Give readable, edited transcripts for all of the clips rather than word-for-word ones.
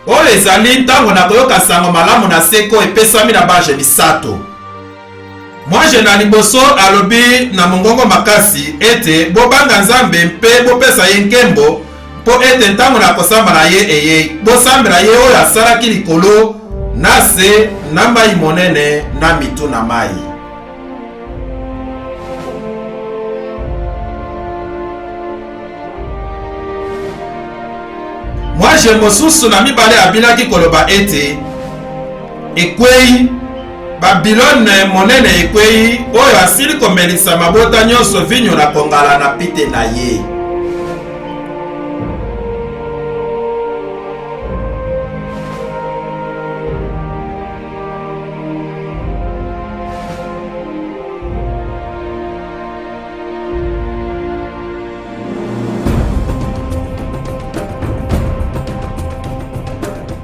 oyo ezali ntango na koyoka sango malamu na seko epesami na baje misato. Mwaje na liboso alobi na mongongo makasi ete bobanga Nzambe mpe bopesa ye nkembo mpo ete ntango na kosambela ye eye bosambela ye oyo asalaki likolo na se na mai monene na mitu na mai. Mwaje mosusu na mibale abilaki koloba ete ekwei Babilone monene ekwei oyo asili komelisa mabota nyonso vinyo na kongala na pite na ye.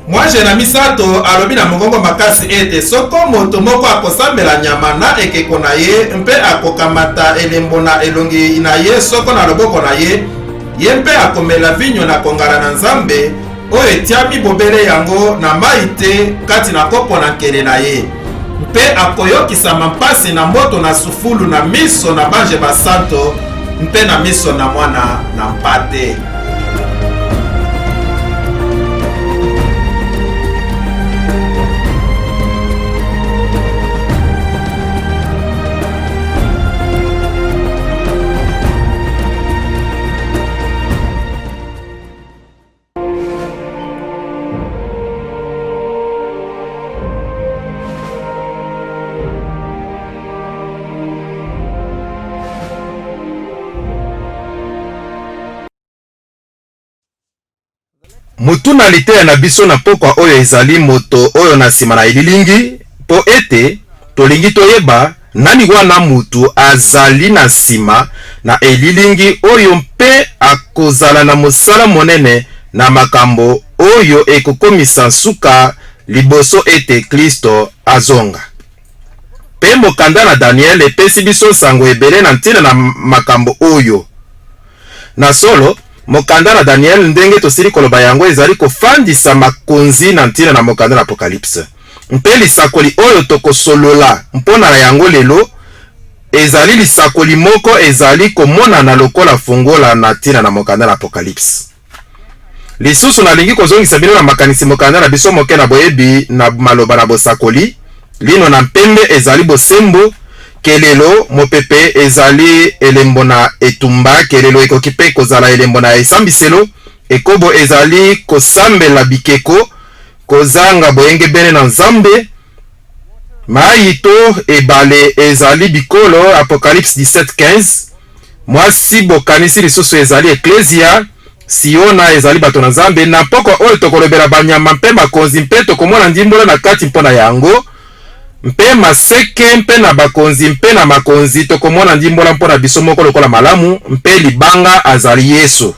Mwaje na misato alobi na mongongo makasi ete soko moto moko akosambela nyama na ekeko na ye mpe akokamata elembo na elongi na ye soko na loboko na ye, ye mpe akomela vinyo na kongala na Nzambe oyo etiami bobele yango na mai te kati na kopo na nkele na ye, mpe akoyokisa mpasi na moto na sufulu na miso na bange basanto mpe na miso na mwana na mpate. Mutuna liteya na biso na pokwa oyo ezali moto oyo na sima na elilingi po ete tolingi toyeba nani wana mutu azali na sima na elilingi oyo mpe akozala na mosala monene na makambo oyo ekokomisa nsuka liboso ete Kristo azonga. Pe mokanda na Daniel epesi biso sango ebele na ntina na makambo oyo. Na solo mokanda na Daniel ndenge tosili koloba yango ezali kofandisa makonzi na ntina na mokanda na Apocalypse. Mpe lisakoli oyo tokosolola mpona na yango lelo ezali lisakoli moko ezali komona na lokola fungola na ntina na mokanda na Apocalypse. Lisusu nalingi kozongisa bino na makanisi mokanda na biso moke na boyebi na maloba na bosakoli lino na mpembe ezali bosembo kelelo mopepe ezali elembo na etumba kelelo ekoki pe kozala elembo na esambiselo ekobo ezali kosambela bikeko kozanga boyenge bene na Nzambe maito ebale ezali bikolo Apocalypse 17:15 mwasi bokanisi lisusu ezali Ecclesia Siona ezali bato na Nzambe na pokwa oyo tokolobela banyama mpe makonzi mpe tokomona ndimbola na kati mpona yango mpe maseke mpe na bakonzi mpe na makonzi tokomona ndimbola mpona biso moko lokola malamu mpe libanga azali Yesu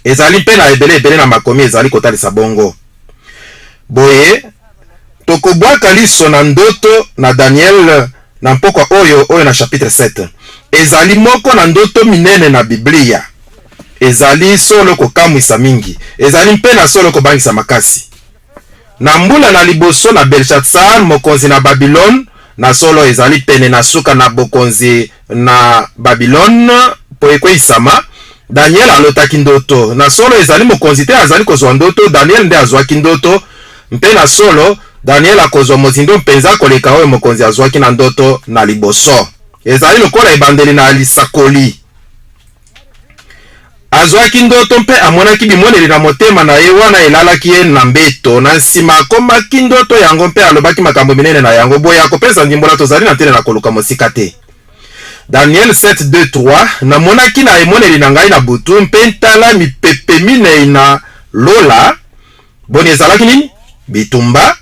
ezali mpe na ebele na makomi ezali kotalisa bongo. Boye tokobwaka liso na ndoto na Daniel na mpokwa oyo na chapitre 7 ezali moko na ndoto minene na Biblia ezali solo kokamwisa mingi ezali mpe na solo kobangisa makasi. Na mbula na liboso na Belshazzar mokonzi na Babylone na solo ezali pene na suka na bokonzi na Babylone po ekweisama Daniel alotaki ndoto na solo ezali mokonzi te azali kozwa ndoto Daniel nde azwaki ndoto mpe na solo Daniel akozwa mozindo mpenza koleka oyo mokonzi azwaki na ndoto na liboso ezali lokola ebandeli na lisakoli azwaki ndoto mpe amonaki bimoneli na motema na ye wana elalaki ye na mbeto na nsima akomaki ndoto yango mpe alobaki makambo minene na yango boye akopesa ndimbola tozali na tene na koluka mosika te. Daniel 7:2-3 namonaki na emoneli na ngai na butu mpe ntala mipepe minei na lola boni ezalaki nini bitumba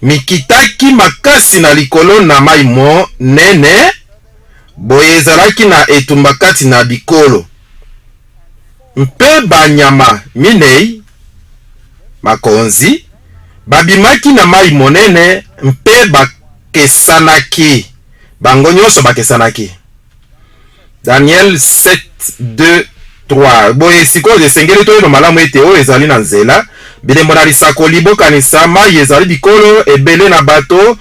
mikitaki makasi na likolo na mai monene boye ezalaki na etumba kati na bikolo mpe banyama minei makonzi babimaki na mai monene mpe bakesanaki bango nyonso bakesanaki. Daniel 7:2-3 boye sikoyo esengeli toyeba malamu ete oyo ezali na nzela bilembo na lisakoli bokanisa mai ezali bikolo ebele na bato.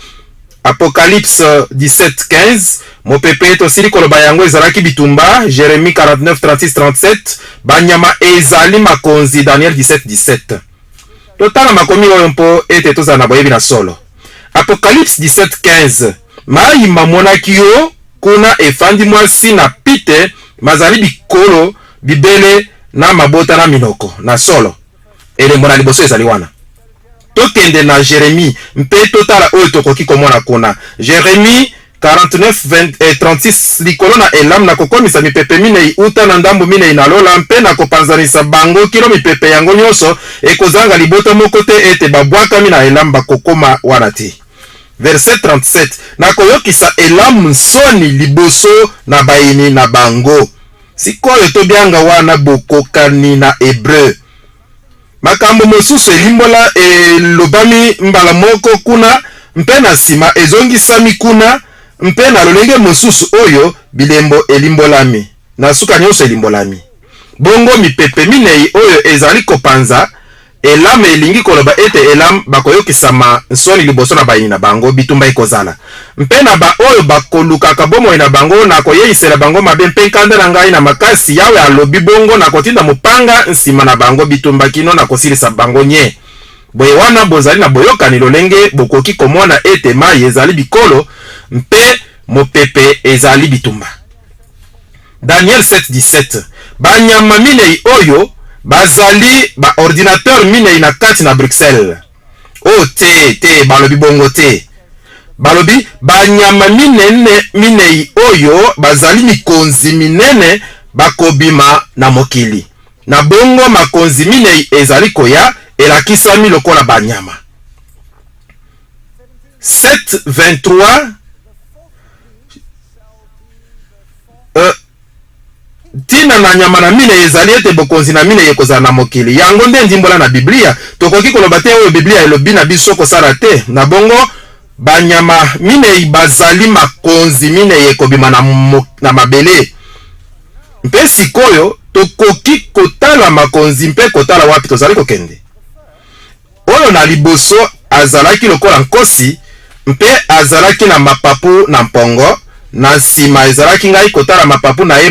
Apocalypse 17:15 mopepe tosili koloba yango ezalaki bitumba. Jérémie 49:36-37 banyama ezali makonzi. Daniel 17:17 totala makomi oyo mpo ete tozala na boyebi na solo. Apocalypse 17:15 mai mamonaki yo kuna efandi mwasi na pite mazali bikolo bibele na mabota na minoko na solo. Elembo na liboso ezali wana. Tokende na Jérémie mpe totala oyo tokoki komona kuna. Jérémie 49:36 likolo na Elam na kokomisa mipepe minei uta na ndambo minei na lola mpe na kopanzanisa bango kilo mipepe yango nyonso ekozanga libota moko te ete babwakami na Elam bakokoma wana te. Verset 37 na koyokisa Elam nsoni liboso na bayini na bango. Sikoyo tobianga wana bokokani na Hébreu. Makambo mosusu elimbola elobami mbala moko kuna mpe na sima ezongisami kuna mpe na lolenge mosusu oyo bilembo elimbolami na suka nyonso elimbolami. Bongo mipepe minei oyo ezali kopanza Elam elingi koloba ete Elam bakoyokisama nsoni liboso na bayini na bango bitumba ekozala. Mpe na ba oyo bakolukaka bomoi na bango na koyeisela bango mabe mpe nkanda na ngai na makasi yawe alobi bongo na kotinda mopanga nsima na bango bitumba kino na kosilisa bango nye. Boye wana bozali na boyokani lolenge bokoki komona ete mai ezali bikolo mpe mopepe ezali bitumba. Daniel 7:17 banyama minei oyo bazali ba ordinateur minei na kati na Bruxelles. O te balobi bongo te. Balobi banyama minei oyo bazali mikonzi minene bakobima na mokili. Na bongo makonzi minei ezali koya elakisami lokola banyama. 7:23 tina na nyama na mine ezali ete bokonzi na mine yekozala na mokili. Yango nde ndimbola na Biblia. Tokoki koloba te oyo Biblia elobi na biso kosala te. Na bongo banyama mine bazali makonzi mine yekobima na mabele. Mpe sikoyo tokoki kotala makonzi mpe kotala wapi tozali kokende. Oyo na liboso azalaki lokola nkosi mpe azalaki na mapapu na mpongo. Na sima ezalaki ngai kotala mapapu na ye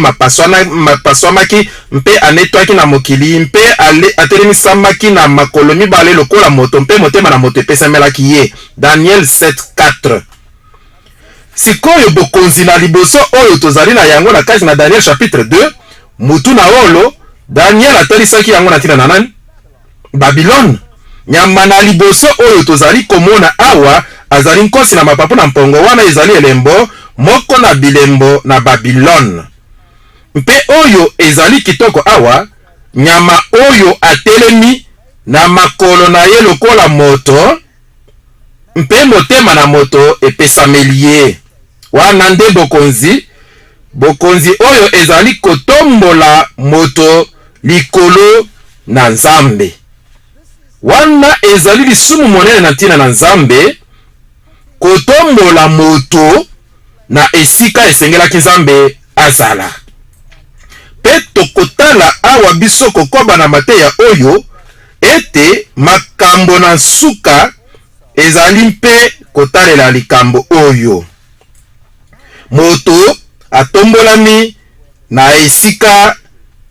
mapaswamaki mpe anetwaki na mokili mpe atelemisamaki na makolo mibale lokola moto mpe motema na moto epesamelaki ye. Daniel 7:4 sikoyo bokonzi na liboso oyo tozali na yango na kati na Daniel chapitre 2 mutu na olo Daniel atalisaki yango na ntina na nani? Babylone. Nyama na liboso oyo tozali komona awa azali nkosi na mapapu na mpongo wana ezali elembo moko na bilembo na Babylone. Mpe oyo ezali kitoko awa nyama oyo atelemi na makolo na ye lokola moto mpe motema na moto epesameli ye. Wana nde bokonzi oyo ezali kotombola moto likolo na Nzambe. Wana ezali lisumu monene na ntina na Nzambe kotombola moto na esika esengelaki Nzambe azala. Pe tokotala awa biso kokoba na mateya oyo ete makambo na suka ezali mpe kotalela likambo oyo. Moto atombolami na esika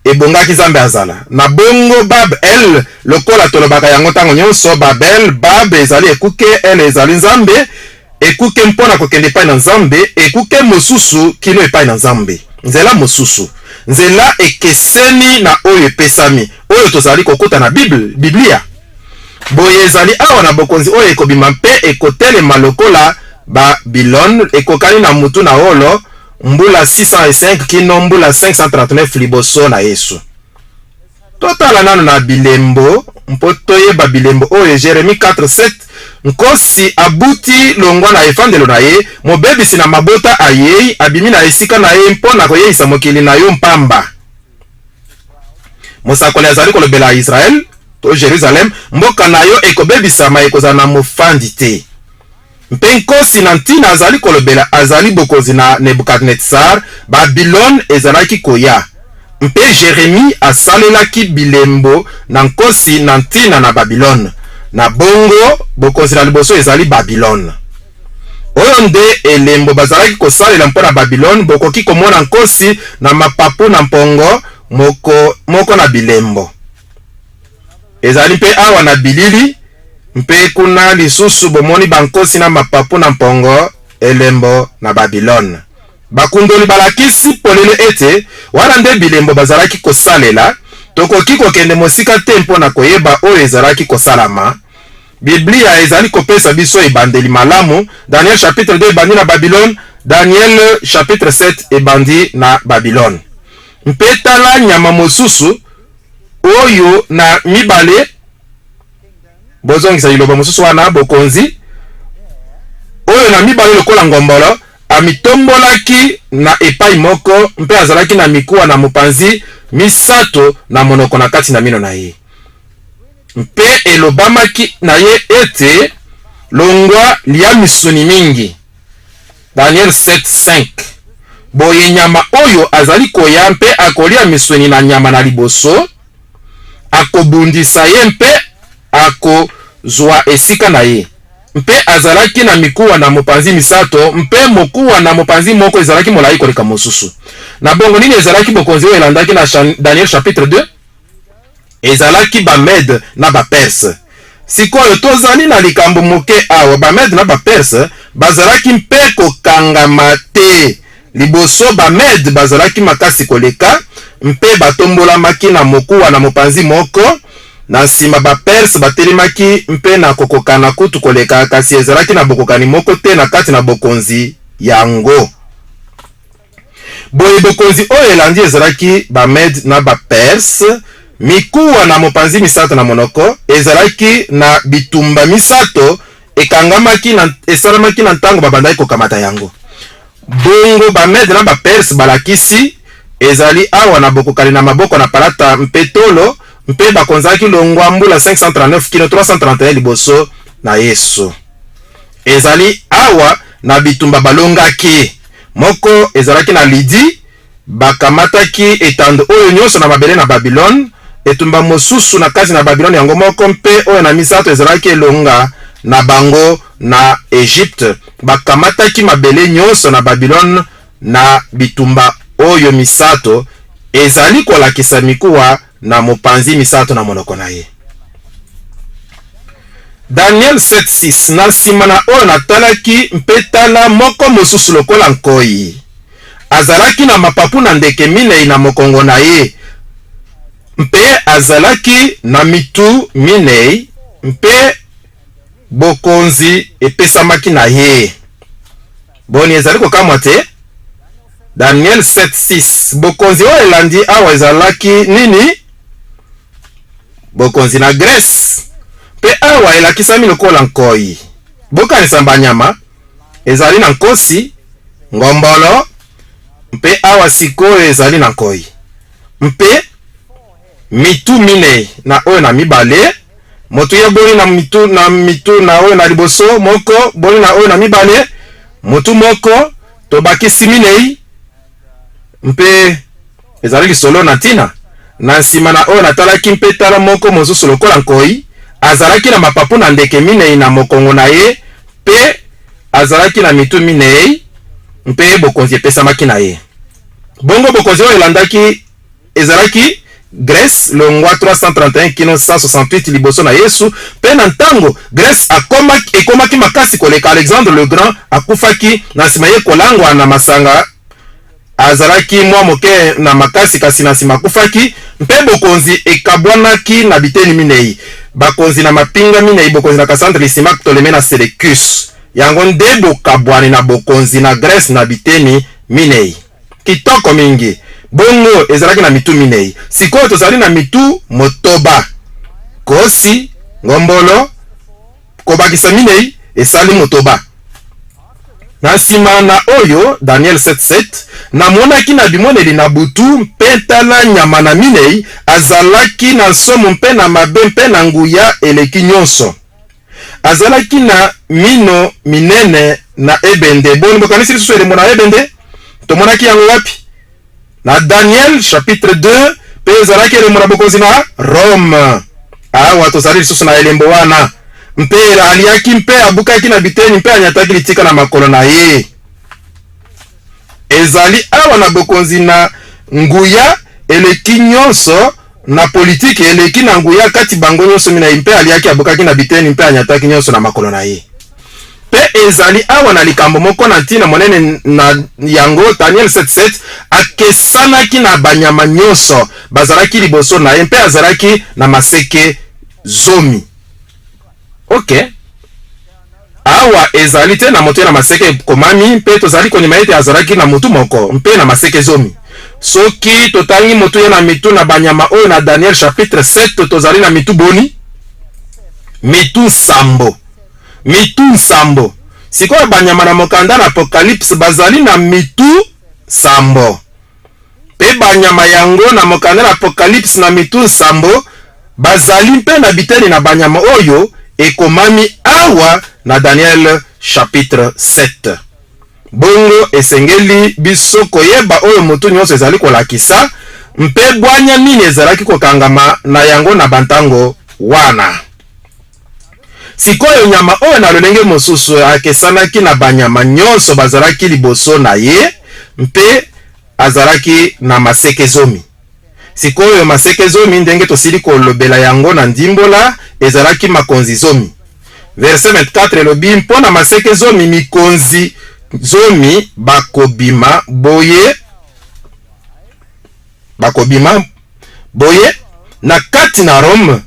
ebongaki Nzambe azala. Na bongo Babel lokola tolobaka yango ntango nyonso Babel Bab ezali ekuke ele ezali Nzambe. Ekuke mpona kokende epai na Nzambe, ekuke mosusu kino epai na Nzambe. Nzela mosusu, nzela ekeseni na oyo epesami, oyo tozali kokuta na Biblia. Boye ezali awa na bokonzi oyo ekobima mpe ekotelema lokola Babylone, ekokani na mutu na olo mbula 605 kino mbula 539 liboso na Yesu. Totala nano na bilembo mpo toyeba bilembo oyo Jérémie 4:7 nkosi abuti longwa na efandelo na ye mobebisi na mabota ayei abimi na esika na ye mpona koyeisa mokili na yo mpamba. Mosakoli azali kolobela Israel to Jerusalem mboka na yo ekobebisama ekozala na mofandi te. Mpe nkosi na ntina azali kolobela azali bokonzi na Nebukadnetsar Babylone ezalaki koya mpe Jérémie asalelaki bilembo na nkosi na ntina na Babylone. Na bongo bokonzi na liboso ezali Babylone. Oyo nde elembo bazalaki kosalela mpona Babylone. Bokoki komona nkosi na mapapu na mpongo moko na bilembo. Ezali mpe awa na bilili, mpe kuna lisusu bomoni bankosi na mapapu na mpongo elembo na Babylone. Bakundoli balakisi polele ete wana nde bilembo bazalaki kosalela. Tokoki kokende mosika te mpona koyeba oyo ezalaki kosalama. Biblia ezali kopesa biso ebandeli malamu. Daniel chapitre 2 ebandi na Babylone, Daniel chapitre 7 ebandi na Babylone. Mpe tala nyama mosusu oyo na mibale, bozongisa liloba mosusu wana bokonzi oyo na mibale lokola ngombolo amitombolaki na epai moko, mpe azalaki na mikuwa na mopanzi misato na monoko na kati na mino na ye. Mpe elobamaki na ye ete longwa lia misuni mingi. Daniel 7:5. Boye nyama oyo azali koya mpe akolia misuni na nyama na liboso, akobundisa ye mpe akozwa esika na ye. Mpe azalaki na mikuwa na mopanzi misato, mpe mokuwa na mopanzi moko ezalaki molai koleka mosusu. Na bongo nini ezalaki bokonzi oyo elandaki na Daniel chapitre 2? Ezalaki Bamed na Baperse. Sikoyo tozali na likambo moke awa. Bamed na Baperse bazalaki mpe kokangama te. Liboso Bamed bazalaki makasi koleka, mpe batombolamaki na mokuwa na mopanzi moko. Na nsima Baperse batelemaki mpe na kokokana kutu koleka, kasi ezalaki na bokokani moko te na kati na bokonzi yango. Boye bokonzi oyo elandi ezalaki Bamed na Baperse. Mikuwa na mopanzi misato na monoko ezalaki na bitumba misato, ekangamaki na esalamaki na ntango babandaki kokamata yango. Bongo Bamed na Baperse balakisi ezali awa na bokokani na maboko na palata mpetolo, mpe bakonzaki longwa mbula 539 kino 331 liboso na Yesu. Ezali awa na bitumba balongaki. Moko ezalaki na Lidi, bakamataki etando oyo nyonso na mabele na Babylone. Etumba mosusu na kazi na Babylone yango moko, mpe oyo na misato ezalaki elonga na bango na Egypte. Bakamataki mabele nyonso na Babylone na bitumba oyo misato ezali kolakisa mikuwa na mopanzi misato na monoko na ye. Daniel 7:6. Na nsima na oyo natalaki mpe tala moko mosusu lokola nkoi. Azalaki na mapapu na ndeke minei na mokongo na ye, mpe azalaki na mitu minei, mpe bokonzi epesamaki na ye. Boni ezali kokamwa te? Daniel 7:6. Bokonzi oyo elandi awa ezalaki nini? Bokonzi na Grèce. Mpe awa elakisami lokola nkoi. Bokanisa banyama ezali na nkosi, ngombolo, mpe awa sikoyo ezali na nkoi. Mpe mitu minei na oyo na mibale, motu ya boli na mitu na oyo na liboso moko, boli na oyo na mibale, motu moko, tobakisi minei, mpe ezali lisolo na tina. Na nsima na oyo natalaki mpe tala moko mosusu lokola nkoi, azalaki na mapapu na ndeke minei na mokongo na ye, mpe azalaki na mitu minei, mpe bokonzi epesamaki na ye. Bongo bokonzi oyo elandaki ezalaki Grèce, longwa 331 kino 168 liboso na Yesu. Pe na ntango Grèce ekomaki makasi koleka, Alexandre le Grand akufaki, na nsima ye kolangwa na masanga azalaki mwa moke na makasi, kasi na nsima akufaki, mpe bokonzi ekabwanaki na biteni minei. Bakonzi na mapinga minei, bokonzi na Cassandre, Lysimaque, Ptolémée na Séleucus. Yango nde bokabwani na bokonzi na Grèce na biteni minei. Kitoko mingi. Bongo ezalaki na mitu minei. Sikoyo tozali na mitu motoba. Kosi, ngombolo, kobakisa minei esali motoba. Na nsima na oyo Daniel 7:7, namonaki na bimoneli na butu mpe tala nyama na minei, azalaki na nsomo mpe na mabe mpe na nguya eleki nyonso. Azalaki na mino minene na ebende. Boni bokanisi lisusu elembo na ebende? Tomonaki yango wapi? na Daniel chapitre 2 pe ezalaki elembo na bokonzi na Rome. Awa tozali lisusu na elembo wana. Mpe aliaki mpe abukaki na biteni mpe anyataki litika na makolo na ye. Ezali awa na bokonzi na nguya eleki nyonso na politiki eleki na nguya kati bango nyonso mina mpe aliaki abukaki na biteni mpe anyataki nyonso na makolo na ye. Pe ezali awa na likambo moko na ntina monene na yango Daniel 7:7 akesanaki na banyama nyonso bazalaki liboso na ye mpe azalaki na maseke zomi. Ok. Awa ezali te na moto na maseke komami mpe tozali kondima ete azalaki na motu moko mpe na maseke zomi. Soki totangi motu ya na mitu na banyama oyo na Daniel chapitre 7 tozali na mitu boni? Mitu sambo. Mitu nsambo. Sikoyo banyama na mokanda na Apocalypse bazali na mitu sambo. Pe banyama yango na mokanda na Apocalypse na mitu nsambo bazali mpe na biteni na banyama oyo ekomami awa na Daniel chapitre 7. Bongo esengeli biso koyeba oyo mutu nyonso ezali kolakisa mpe bwanya nini ezalaki kokangama na yango na bantango wana. Sikoyo nyama oyo na lolenge mosusu akesanaki na banyama nyonso bazalaki liboso na ye mpe azalaki na maseke zomi. Sikoyo maseke zomi ndenge tosili kolobela yango na ndimbola ezalaki makonzi zomi. Verset 24 elobi mpona maseke zomi mikonzi zomi bakobima boye na kati na Rome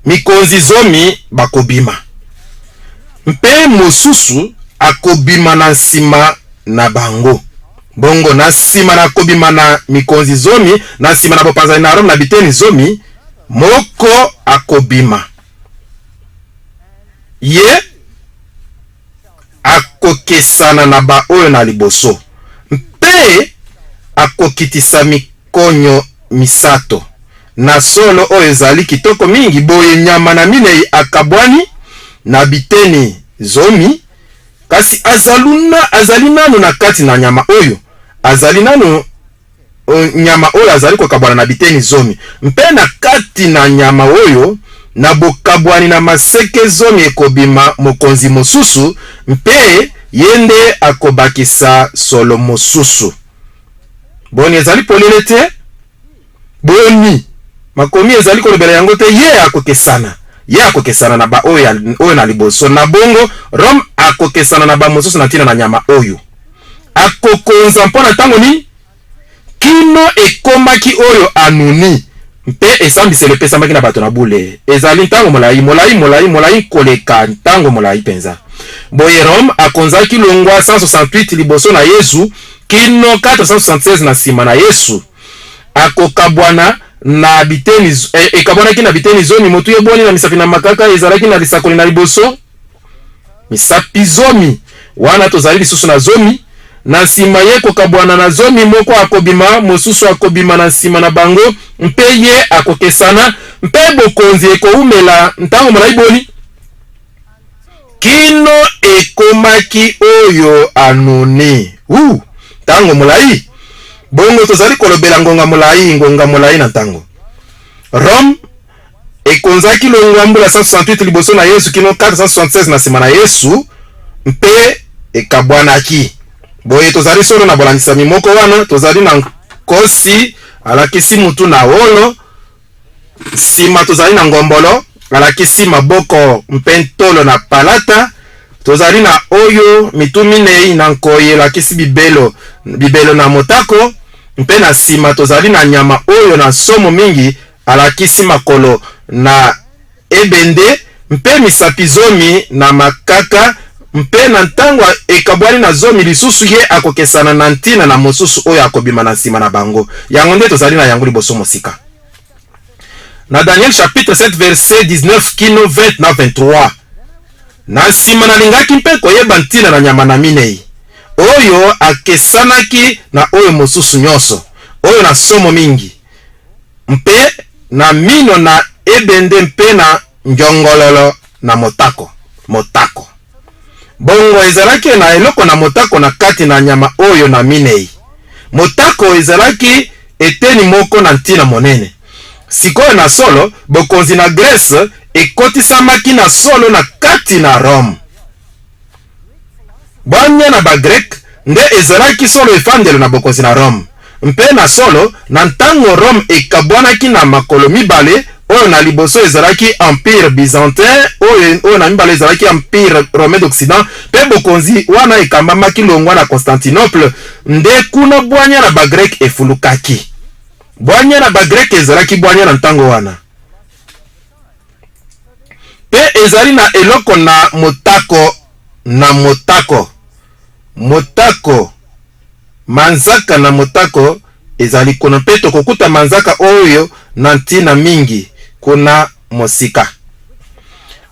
mikonzi zomi bakobima. Mpe mosusu akobima na nsima na bango. Bongo na nsima na kobima na mikonzi zomi na nsima na bopanzani na Rome na biteni zomi moko akobima. Ye akokesana na ba oyo na liboso mpe akokitisa mikonyo misato na solo oyo ezali kitoko mingi boye nyama na minei akabwani na biteni zomi kasi azali nanu na kati na nyama oyo azali nanu nyama oyo azali kokabwana na biteni zomi mpe na kati na nyama oyo na bokabwani na maseke zomi ekobima mokonzi mosusu mpe yende akobakisa solo mosusu. Boni ezali polele te? Boni makomi ezali kolobela yango te ye akokesana na ba oyo na liboso na bongo Rome akokesana na ba mosusu na tina na nyama oyo. Akokonza mpona tango ni kino ekomaki oyo anuni mpe esambiselo pe sambaki na bato na bule ezali ntango molai koleka ntango molai penza. Boye Rome akonzaki longwa 168 liboso na Yesu kino 476 na sima na Yesu. Akokabwana na biteni ekabwanaki na biteni zomi motu yeboni na misapi na makaka ezalaki na lisakoli na liboso misapi zomi wana tozali lisusu na zomi na nsima ye kokabwana na zomi moko akobima mosusu akobima na nsima na bango mpe ye akokesana mpe bokonzi ekoumela ntango molai boni kino ekomaki oyo anoni ntango molai. Bongo tozali kolobela ngonga molai na ntango Rome ekonzaki longwa mbula 168 liboso na Yesu kino 476 na sima na Yesu mpe ekabwanaki. Boye tozali solo na bolandisami moko wana tozali na nkosi alakisi mutu na wolo sima tozali na ngombolo alakisi maboko mpe ntolo na palata tozali na oyo mitu minei na nkoye alakisi bibelo na motako mpe na sima tozali na nyama oyo na somo mingi alakisi makolo na ebende mpe misapi zomi na makaka mpe na ntango ekabwani na zomi lisusu ye akokesana na ntina na mosusu oyo akobima na nsima na bango yango nde tozali na yango liboso mosika. Na Daniel chapitre 7 verset 19 kino 20 na 23 na nsima nalingaki mpe koyeba ntina na nyama na minei oyo akesanaki na oyo mosusu nyonso oyo na somo mingi mpe na mino na ebende mpe na njongololo na motako. Bongo ezalaki na eloko na motako na kati na nyama oyo na minei motako ezalaki eteni moko na ntina monene. Sikoyo na solo bokonzi na Grèce ekotisamaki na solo na kati na Rome. Bwanya na bagrek nde ezalaki solo efandelo na bokonzi na Rome. Mpe na solo na ntango Rome ekabwanaki na makolo mibale, oyo na liboso ezalaki Empire Byzantin, oyo na mibale ezalaki Empire Romain d'Occident, pe bokonzi wana ekambamaki longwa na Constantinople, nde kuna bwanya na bagrek efulukaki. Bwanya na bagrek ezalaki bwanya na ntango wana. Pe ezali na eloko na motako na motako. Motako manzaka na motako ezali kuna pe tokokuta manzaka oyo na ntina mingi kuna mosika.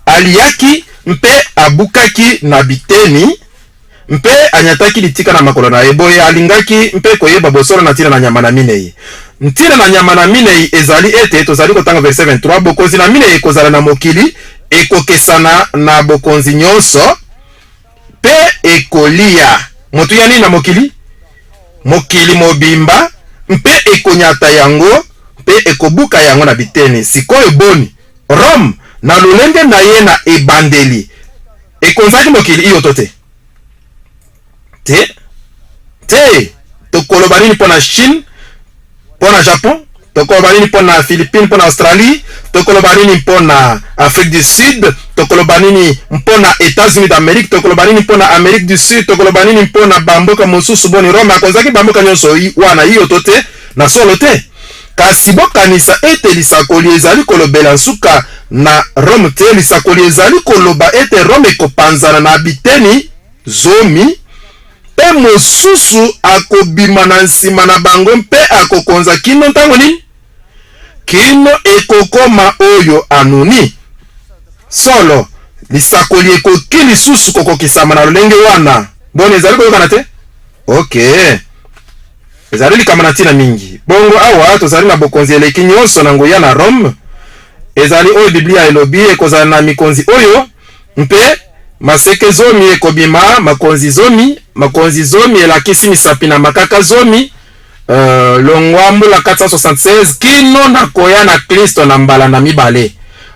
Aliaki mpe abukaki na biteni mpe anyataki litika na makolo na eboye alingaki mpe koyeba bosolo na ntina na nyama na minei. Ntina na nyama na minei ezali ete tozali kotanga verset 23 bokonzi na minei ekozala na mokili ekokesana na bokonzi nyonso pe ekolia. Motu ya nini na mokili? Mokili mobimba mpe ekonyata yango mpe ekobuka yango na biteni. Sikoyo boni Rome na lolenge na ye na ebandeli ekonzaki mokili iyo tote. Te tokoloba nini pona Chine, pona Japon, tokoloba nini pona Philippines, pona Australie, tokoloba nini pona Afrique du Sud, tokoloba nini pona États-Unis d'Amérique, tokoloba nini pona Amérique du Sud, tokoloba nini pona bamboka mosusu boni Rome akonzaki bamboka nyonso wana iyo tote na solo te. Kasi bokanisa ete lisakoli ezali kolobela nsuka na Rome te, lisakoli ezali koloba ete Rome ekopanzana na biteni zomi pe mosusu akobima na nsima na bango mpe akokonza kino ntango nini? Kino ekokoma oyo anoni. Solo lisakoli ekoki lisusu kokokisama na lolenge wana. Boni ezali koyokana te? Okay. Ezali likama na ntina mingi. Bongo awa tozali na bokonzi eleki nyonso na nguya na Rome. Ezali oyo Biblia elobi ekozala na mikonzi oyo mpe maseke zomi ekobima makonzi zomi elakisi misapi na makaka zomi. Longwa mbula 476 kino na koya na Kristo na mbala na mibale.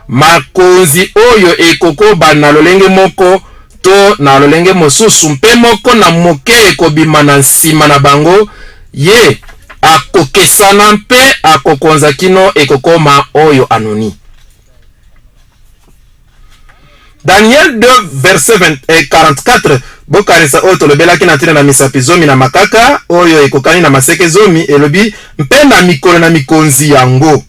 Makonzi oyo ekokoba na lolenge moko to na lolenge mosusu mpe moko na moke ekobima na nsima na bango. Ye akokesana mpe akokonza kino ekokoma oyo anoni. Daniel 2 verset 44 bokanisa oyo tolobelaki na ntina na misapi zomi na makaka oyo ekokani na maseke zomi elobi mpe na mikolo na mikonzi yango.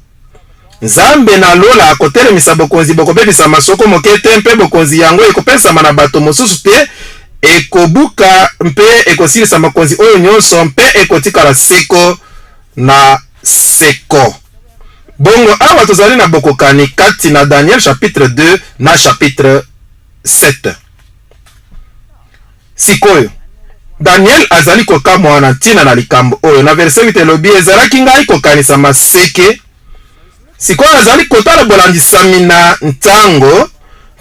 Nzambe na lola akotelemisa bokonzi bokobebisa masoko moke te mpe bokonzi yango ekopesama na bato mosusu te ekobuka mpe ekosilisa makonzi oyo nyonso mpe ekotikala seko na seko. Bongo awa tozali na bokokani kati na Daniel chapitre 2 na chapitre 7. Sikoyo Daniel azali kokamwa na ntina na likambo oyo na verset 8 elobi ezalaki ngai kokanisa maseke. Sikoyo azali kotala bolandisami na ntango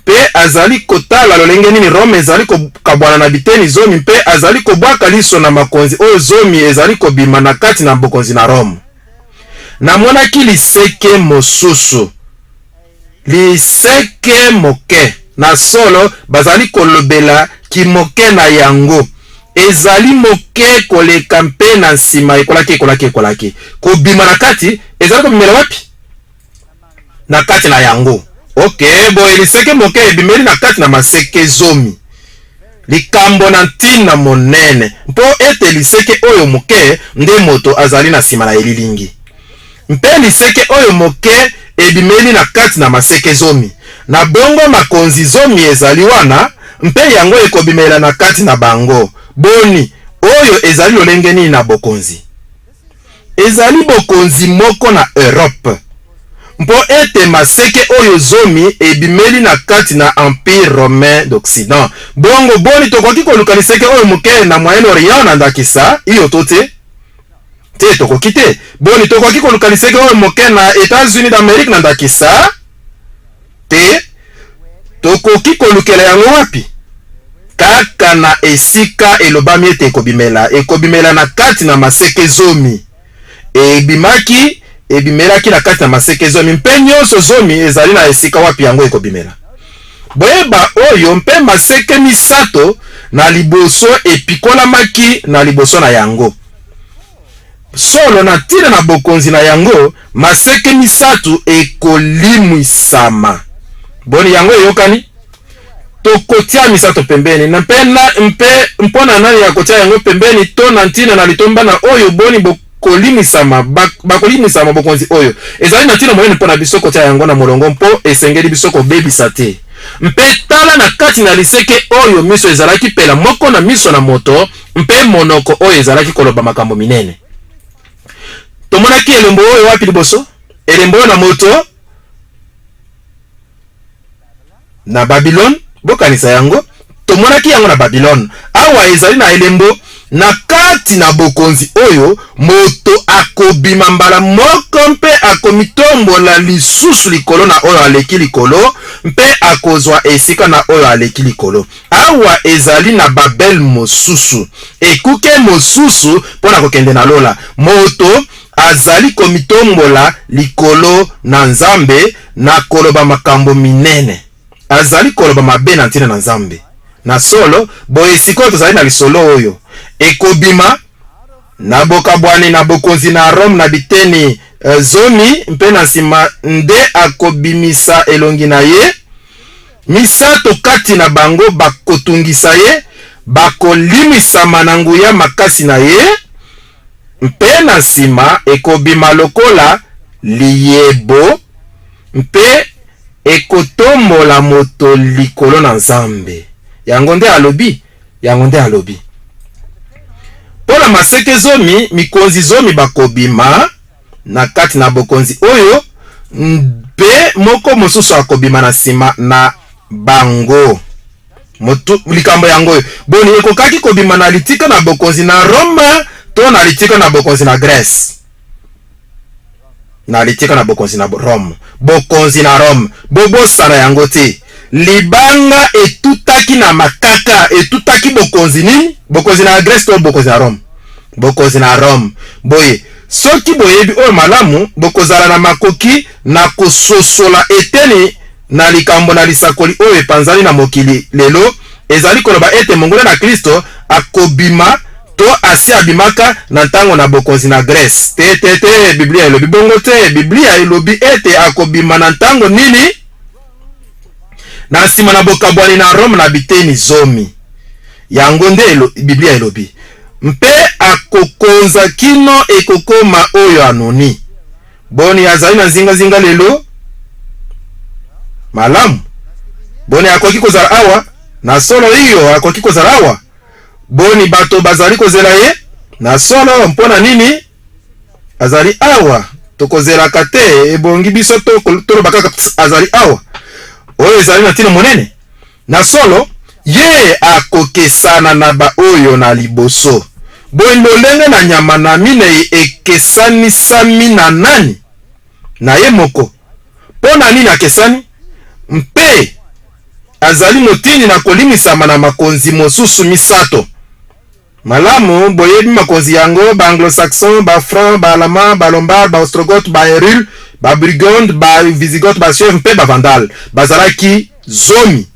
pe azali kotala lolenge nini Rome ezali kokabwana na biteni zomi mpe azali kobwaka liso na makonzi oyo zomi ezali kobima na kati na bokonzi na Rome. Namonaki liseke mosusu, liseke moke na solo bazali kolobela kimoke na yango. Ezali moke koleka mpe na nsima ekolaki kobima na kati. Ezali kobimela wapi? Na kati na yango. Okay, boye liseke moke ebimeli na kati na maseke zomi. Likambo na ntina monene mpo ete liseke oyo moke nde moto azali na nsima na elilingi. Mpe liseke oyo moke ebimeli na kati na maseke zomi. Na bongo makonzi zomi ezali wana mpe yango ekobimela na kati na bango. Boni oyo ezali lolenge nini na bokonzi? Ezali bokonzi moko na Europe. Mpo ete maseke oyo zomi ebimeli na kati na Empire Romain d'Occident. Bongo boni tokoki koluka liseke oyo moke na Moyen-Orient na ndakisa iyo tote? Te tokoki te. Boni tokoki koluka liseke oyo moke na États-Unis d'Amérique na ndakisa? Te tokoki kolukela yango wapi? kaka na esika elobami ete ekobimela na kati na maseke zomi. Ebimelaki na kati na maseke zomi, mpe nyonso zomi ezali na esika wapi yango ekobimela. Boyeba oyo mpe maseke misato na liboso epikolamaki na liboso na yango. Solo na tina na bokonzi na yango, maseke misatu ekolimwisama. Boni yango eyokani? Tokotia misato pembeni. Na mpona nani ya kotia yango pembeni, to na ntina na litomba na oyo boni bakolimisama bokonzi oyo. Ezali na tina moyeni mpona biso kotia yango na molongo mpo esengeli biso kobebisa te. Mpe tala na kati na liseke oyo miso ezalaki pela moko na miso na moto, mpe monoko oyo ezalaki koloba makambo minene. Tomonaki elembo oyo wapi liboso? Elembo oyo na moto na Babylon, bokanisa yango. Tomonaki yango na Babylon. Awa ezali na elembo na kati na bokonzi oyo, moto akobima mbala moko mpe akomitombola lisusu likolo na oyo aleki likolo, mpe akozwa esika na oyo aleki likolo. Awa ezali na Babel mosusu, ekuke mosusu pona kokende na lola. Moto azali komitombola likolo na Nzambe na koloba makambo minene. Azali koloba mabe na ntina na Nzambe. Na solo, boye sikoyo tozali na lisolo oyo. Ekobima na bokabwani na bokonzi na Rome na biteni zomi, mpe na nsima nde akobimisa elongi na ye. Misato kati na bango bakotungisa ye, bakolimisama na nguya makasi na ye. Mpe na nsima ekobima lokola liyebo, mpe ekotombola moto likolo na Nzambe. Yango nde alobi. Pola maseke zomi, mikonzi zomi bakobima na kati na bokonzi oyo, mpe moko mosusu akobima na nsima na bango. Likambo yango, boni ekokaki kobima na litika na bokonzi na Roma, to na litika na bokonzi na Grèce. Na litika na bokonzi na Rome. Bokonzi na Rome, bobosana yango te. Libanga etutaki na makaka, etutaki bokonzi nini? Bokonzi na Grèce to bokonzi na Rome? Bokonzi na Rome. Boye, soki boyebi oyo malamu, bokozala na makoki na kososola eteni na likambo na lisakoli oyo epanzani na mokili lelo, ezali koloba ete mongole na Kristo akobima to asi abimaka na ntango na bokonzi na Grèce. Te, Biblia elobi bongo te. Biblia elobi ete akobima na ntango nini? Na nsima na bokabwani na Rome na biteni zomi. Yango nde Biblia elobi. Mpe akokonza kino ekokoma oyo anoni. Boni azali na zinga lelo? Malamu. Boni akoki kozala awa? Na solo hiyo akoki kozala awa? Boni bato bazali kozela ye? Na solo mpona nini? Azali awa. Tokozela kate ebongi biso tolo bakaka azali awa. Oyo ezali na tino monene. Na solo, ye akokesana na ba oyo na liboso. Boy lolenge na nyama na mine ekesani sami na nani? Na ye moko. Pona nini akesani? Mpe azali motini na kolimisama na makonzi mosusu misato. Malamu boyebi makonzi yango, ba anglo-saxon, ba franc, ba allemand, ba lombard, ba ostrogoth, ba erul, ba burgonde, ba visigoth, ba suève, mpe ba vandal. Bazalaki zomi.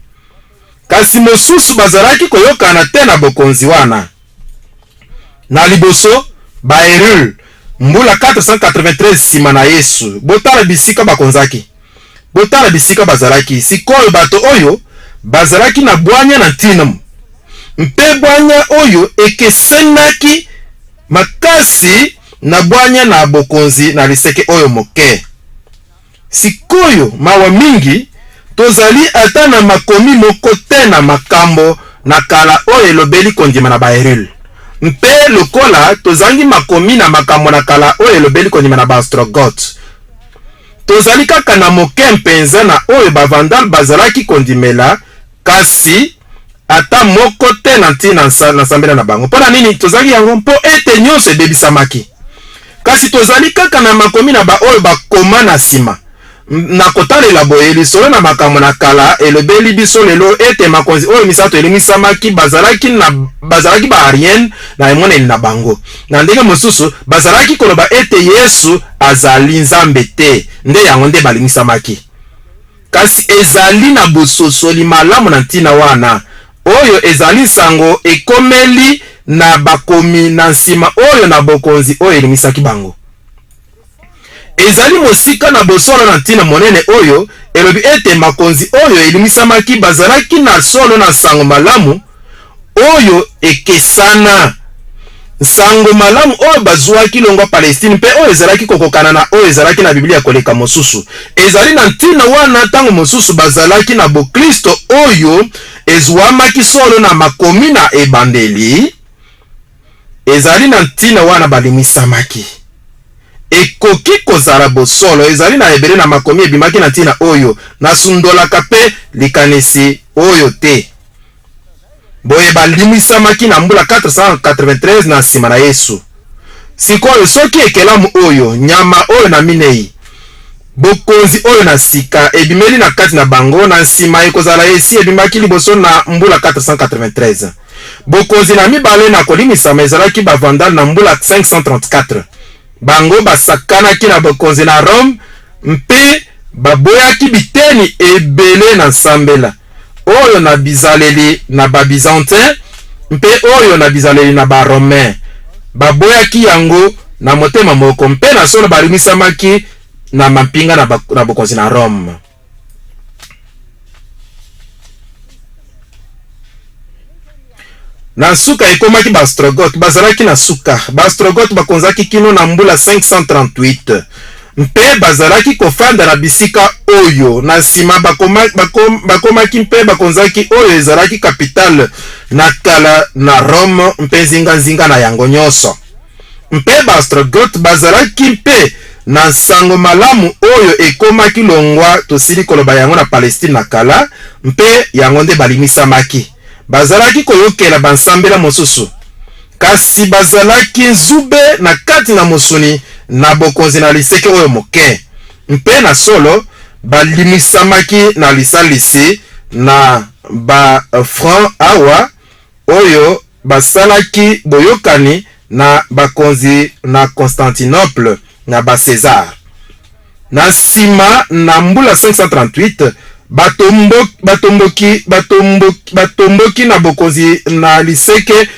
Kasi mosusu bazalaki koyokana te na bokonzi wana. Na liboso, ba erul, mbula 483 sima na Yesu. Botala bisika bakonzaki. Botala bisika bazalaki. Sikoyo bato oyo, bazalaki na bwanya na ntinam. Mpe bwanya oyo ekesenaki makasi na bwanya na bokonzi na liseke oyo moke. Sikoyo mawa mingi tozali ata na makomi moko te na makambo na kala oyo elobeli kondima na baeril. Mpe lokola tozangi makomi na makambo na kala oyo elobeli kondima na baostrogoth. Tozali kaka na moke mpenza na oyo bavandal bazalaki kondimela, kasi ata moko te na ntina na sambela na bango. Pona nini tozali yango? Mpo ete nyonso ebebisamaki. Kasi tozali kaka na makomi na ba oyo bakoma na sima. na kotalela boye lisolo na makambo na kala elobeli biso lelo ete makonzi oyo misato elimisamaki bazalaki ba arien na emoneli na bango. Na ndenge mosusu bazalaki koloba ete Yesu azali nzambe te, nde yango nde balimisamaki. Kasi ezali na bososoli malamu na ntina wana oyo ezali sango ekomeli na bakomi na nsima oyo na bokonzi oyo elimisaki bango. Ezali mosika na bosolo na ntina monene oyo elobi ete makonzi oyo elimisamaki bazalaki na solo na sango malamu oyo ekesana. Sango malamu oyo bazwaki longwa Palestine mpe oyo ezalaki kokokana na oyo ezalaki na Biblia koleka mosusu. Ezali na ntina wana tango mosusu bazalaki na bokristo oyo ezwamaki solo na makomi na ebandeli. Ezali na ntina wana balimisamaki. Ekoki kozala bosolo ezali na ebele na makomi ebimaki na ntina oyo nasundolaka pe likanisi oyo te. Boye balimisamaki na mbula 493 na nsima na Yesu. Sikoyo soki ekelamu oyo nyama oyo na minei bokonzi oyo na sika ebimeli na kati na bango na nsima ekozala esi ebimaki liboso na mbula 493. Bokonzi na mibale na kolimisama ezalaki bavandal na mbula 534. Bango basakanaki na bokonzi na Rome mpe baboyaki biteni ebele na nsambela oyo na bizaleli na babizantin mpe oyo na bizaleli na baromain. Baboyaki yango na motema moko mpe na solo balimisamaki na mampinga na bokonzi na Rome. Na suka ekomaki Bastrogoth bazalaki na suka. Bastrogoth bakonzaki kino na mbula 538 mpe bazalaki kofanda na bisika oyo na nsima bakomaki mpe bakonzaki oyo ezalaki kapitale na kala na Rome mpe nzinga na yango nyonso. Mpe Bastrogoth bazalaki mpe na sango malamu oyo ekomaki longwa tosili koloba yango na Palestine na kala mpe yango nde balimisamaki. Bazalaki koyokela bansambela mosusu. Kasi bazalaki nzube na kati na mosuni na bokonzi na liseke oyo moke. Mpe na solo balimisamaki na lisalisi na ba franc awa oyo basalaki boyokani na bakonzi na Constantinople na ba César. Na sima na mbula 538 batomboki na bokonzi na liseke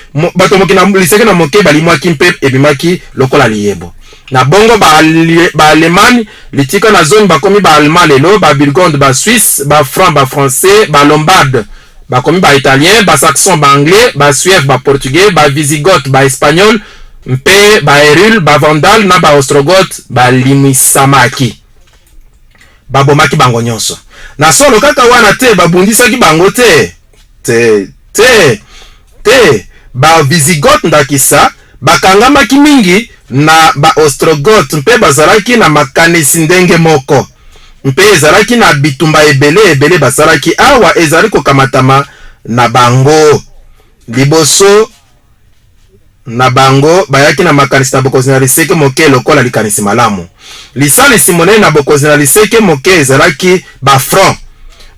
na moke balimwaki mpe ebimaki lokola liyebo. Na bongo ba Allemagne litika na zone bakomi ba Allemand lelo, ba Burgonde, ba Suisse, ba Franc, ba Français, ba Lombard bakomi ba Italien, ba Saxon, ba Anglais, ba Suève, ba Portugais, ba Visigoth, ba Espagnol mpe ba Erul, ba Vandal na ba Ostrogoth balimisamaki. Babomaki bango nyonso. Na solo kaka wana te babundisaki bango te. Ba Visigoth ndakisa bakangamaki mingi na ba Ostrogoth mpe bazalaki na makanisi ndenge moko. Mpe ezalaki na bitumba ebele bazalaki awa ezali kokamatama na bango. Liboso na bango bayaki na makanisi na bokonzi na liseke moke lokola likanisi malamu. Lisalisi monene na bokonzi na liseke moke ezalaki ba franc